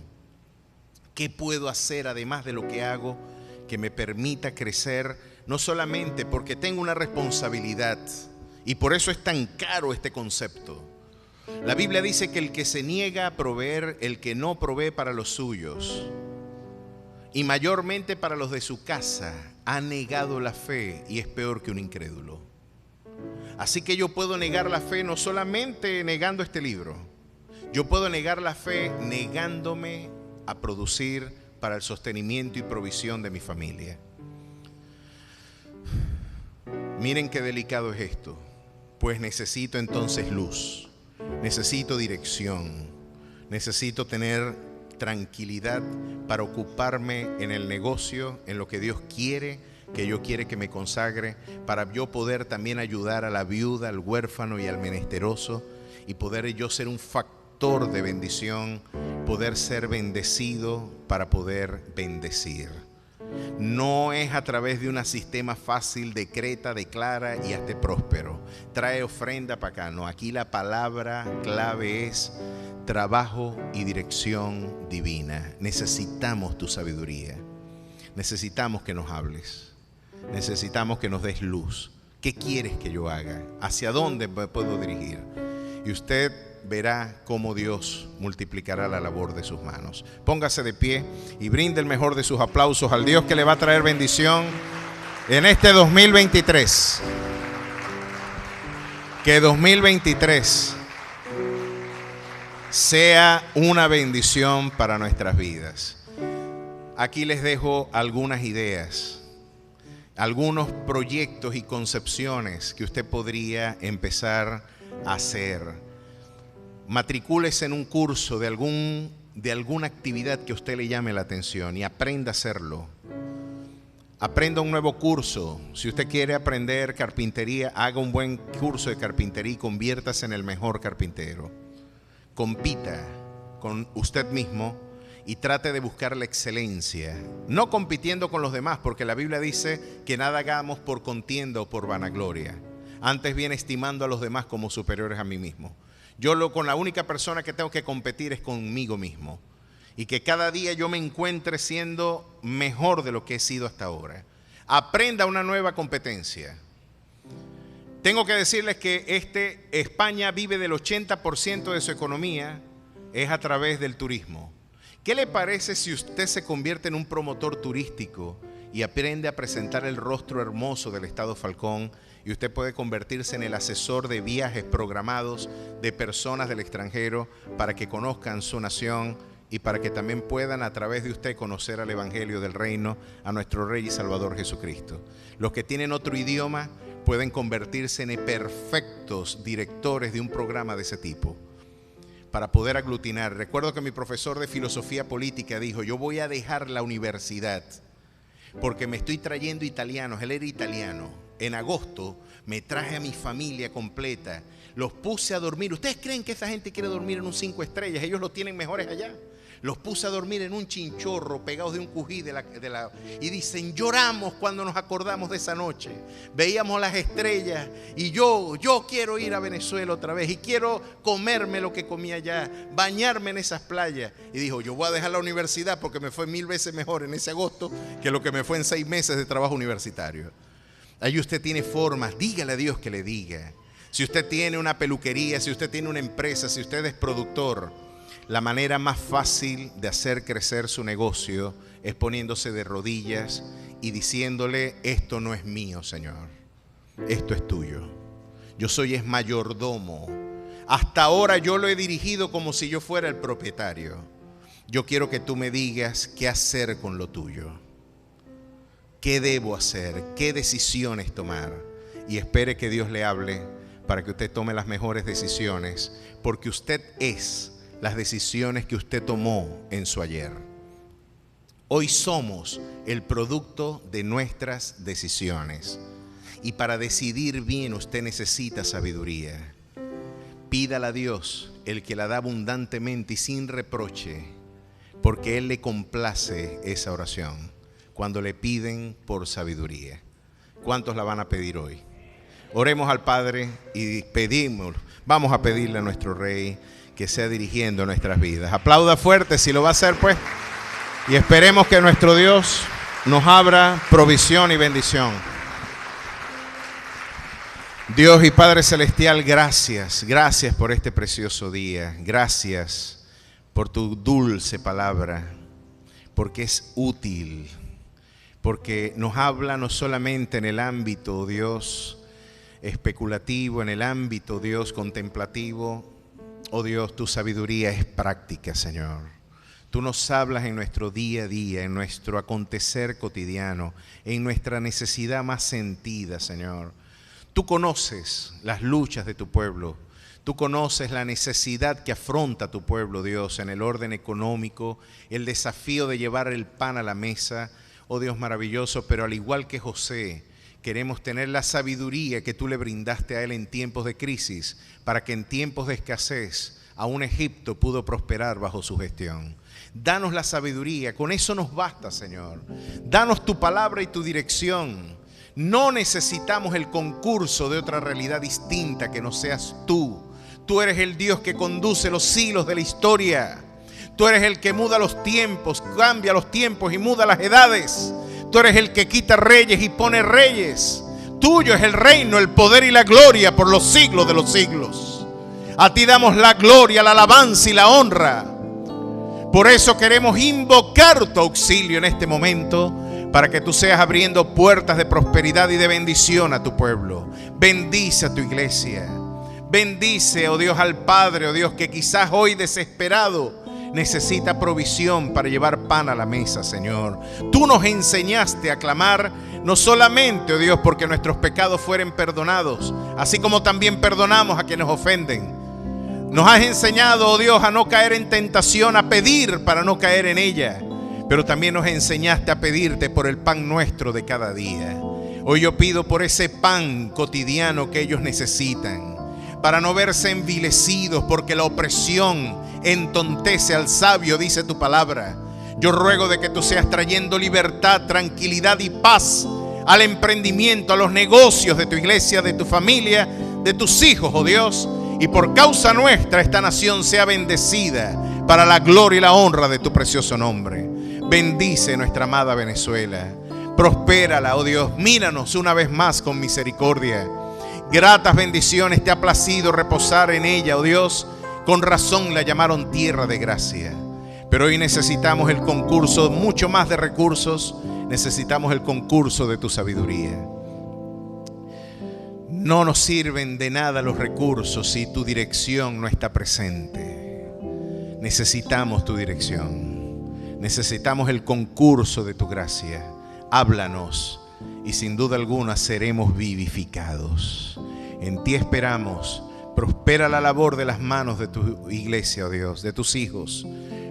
¿Qué puedo hacer además de lo que hago que me permita crecer? No solamente porque tengo una responsabilidad, y por eso es tan caro este concepto. La Biblia dice que el que se niega a proveer, el que no provee para los suyos, y mayormente para los de su casa, ha negado la fe y es peor que un incrédulo. Así que yo puedo negar la fe no solamente negando este libro, yo puedo negar la fe negándome a producir para el sostenimiento y provisión de mi familia. Miren qué delicado es esto. Pues necesito entonces luz, necesito dirección, necesito tener tranquilidad para ocuparme en el negocio, en lo que Dios quiere, que yo quiere que me consagre, para yo poder también ayudar a la viuda, al huérfano y al menesteroso, y poder yo ser un factor de bendición, poder ser bendecido para poder bendecir. No es a través de un sistema fácil, decreta, declara y hazte próspero, trae ofrenda para acá. No, aquí la palabra clave es trabajo y dirección divina. Necesitamos tu sabiduría, necesitamos que nos hables, necesitamos que nos des luz. ¿Qué quieres que yo haga? ¿Hacia dónde me puedo dirigir? Y usted verá cómo Dios multiplicará la labor de sus manos. Póngase de pie y brinde el mejor de sus aplausos al Dios que le va a traer bendición en este 2023. Que 2023 sea una bendición para nuestras vidas. Aquí les dejo algunas ideas, algunos proyectos y concepciones que usted podría empezar a hacer. Matricúlese en un curso de alguna actividad que a usted le llame la atención y aprenda a hacerlo. Aprenda un nuevo curso. Si usted quiere aprender carpintería, haga un buen curso de carpintería y conviértase en el mejor carpintero. Compita con usted mismo y trate de buscar la excelencia, no compitiendo con los demás, porque la Biblia dice que nada hagamos por contienda o por vanagloria, antes bien estimando a los demás como superiores a mí mismo. Con la única persona que tengo que competir es conmigo mismo, y que cada día yo me encuentre siendo mejor de lo que he sido hasta ahora. Aprenda una nueva competencia. Tengo que decirles que España vive del 80% de su economía es a través del turismo. ¿Qué le parece si usted se convierte en un promotor turístico y aprende a presentar el rostro hermoso del Estado Falcón, y usted puede convertirse en el asesor de viajes programados de personas del extranjero para que conozcan su nación y para que también puedan a través de usted conocer al Evangelio del Reino, a nuestro Rey y Salvador Jesucristo? Los que tienen otro idioma pueden convertirse en perfectos directores de un programa de ese tipo para poder aglutinar. Recuerdo que mi profesor de filosofía política dijo: yo voy a dejar la universidad porque me estoy trayendo italianos. Él era italiano. En agosto me traje a mi familia completa, los puse a dormir. ¿Ustedes creen que esa gente quiere dormir en un 5 estrellas? Ellos lo tienen mejores allá. Los puse a dormir en un chinchorro pegados de un cují y dicen: lloramos cuando nos acordamos de esa noche. Veíamos las estrellas y yo quiero ir a Venezuela otra vez y quiero comerme lo que comí allá, bañarme en esas playas. Y dijo: yo voy a dejar la universidad porque me fue 1000 veces mejor en ese agosto que lo que me fue en 6 meses de trabajo universitario. Ahí usted tiene formas, dígale a Dios que le diga. Si usted tiene una peluquería, si usted tiene una empresa, si usted es productor, la manera más fácil de hacer crecer su negocio es poniéndose de rodillas y diciéndole: esto no es mío, Señor, esto es tuyo. Yo soy mayordomo. Hasta ahora yo lo he dirigido como si yo fuera el propietario. Yo quiero que tú me digas qué hacer con lo tuyo. ¿Qué debo hacer? ¿Qué decisiones tomar? Y espere que Dios le hable para que usted tome las mejores decisiones, porque usted es las decisiones que usted tomó en su ayer. Hoy somos el producto de nuestras decisiones. Y para decidir bien usted necesita sabiduría. Pídala a Dios, el que la da abundantemente y sin reproche, porque Él le complace esa oración cuando le piden por sabiduría. ¿Cuántos la van a pedir hoy? Oremos al Padre y vamos a pedirle a nuestro Rey que sea dirigiendo nuestras vidas. Aplauda fuerte si lo va a hacer, pues. Y esperemos que nuestro Dios nos abra provisión y bendición. Dios y Padre Celestial, gracias por este precioso día. Gracias por tu dulce palabra, porque es útil, porque nos habla no solamente en el ámbito, Dios, especulativo, en el ámbito, Dios, contemplativo. Oh Dios, tu sabiduría es práctica, Señor. Tú nos hablas en nuestro día a día, en nuestro acontecer cotidiano, en nuestra necesidad más sentida, Señor. Tú conoces las luchas de tu pueblo. Tú conoces la necesidad que afronta tu pueblo, Dios, en el orden económico, el desafío de llevar el pan a la mesa, oh Dios maravilloso, pero al igual que José, queremos tener la sabiduría que tú le brindaste a él en tiempos de crisis, para que en tiempos de escasez, aún Egipto pudo prosperar bajo su gestión. Danos la sabiduría, con eso nos basta, Señor. Danos tu palabra y tu dirección. No necesitamos el concurso de otra realidad distinta que no seas tú. Tú eres el Dios que conduce los hilos de la historia. Tú eres el que muda los tiempos, cambia los tiempos y muda las edades. Tú eres el que quita reyes y pone reyes. Tuyo es el reino, el poder y la gloria por los siglos de los siglos. A ti damos la gloria, la alabanza y la honra. Por eso queremos invocar tu auxilio en este momento, para que tú seas abriendo puertas de prosperidad y de bendición a tu pueblo. Bendice a tu iglesia. Bendice, oh Dios, al Padre, oh Dios, que quizás hoy desesperado necesita provisión para llevar pan a la mesa, Señor. Tú nos enseñaste a clamar, no solamente, oh Dios, porque nuestros pecados fueren perdonados, así como también perdonamos a quienes nos ofenden. Nos has enseñado, oh Dios, a no caer en tentación, a pedir para no caer en ella. Pero también nos enseñaste a pedirte por el pan nuestro de cada día. Hoy yo pido por ese pan cotidiano que ellos necesitan, para no verse envilecidos, porque la opresión entontece al sabio, dice tu palabra. Yo ruego de que tú seas trayendo libertad, tranquilidad y paz al emprendimiento, a los negocios de tu iglesia, de tu familia, de tus hijos, oh Dios. Y por causa nuestra esta nación sea bendecida para la gloria y la honra de tu precioso nombre. Bendice nuestra amada Venezuela. Prospérala, oh Dios. Míranos una vez más con misericordia. Gratas bendiciones te ha placido reposar en ella, oh Dios. Con razón la llamaron tierra de gracia. Pero hoy necesitamos el concurso, mucho más de recursos. Necesitamos el concurso de tu sabiduría. No nos sirven de nada los recursos si tu dirección no está presente. Necesitamos tu dirección. Necesitamos el concurso de tu gracia. Háblanos y sin duda alguna seremos vivificados. En ti esperamos. Prospera la labor de las manos de tu iglesia, oh Dios, de tus hijos.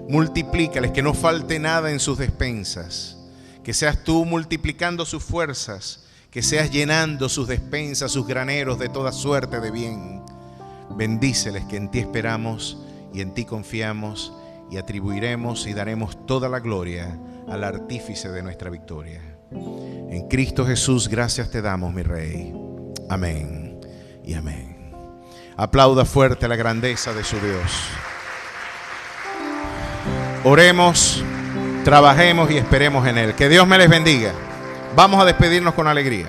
Multiplícales, que no falte nada en sus despensas. Que seas tú multiplicando sus fuerzas. Que seas llenando sus despensas, sus graneros de toda suerte de bien. Bendíceles, que en ti esperamos y en ti confiamos, y atribuiremos y daremos toda la gloria al artífice de nuestra victoria. En Cristo Jesús, gracias te damos, mi Rey. Amén y amén. Aplauda fuerte la grandeza de su Dios. Oremos, trabajemos y esperemos en Él. Que Dios me les bendiga. Vamos a despedirnos con alegría.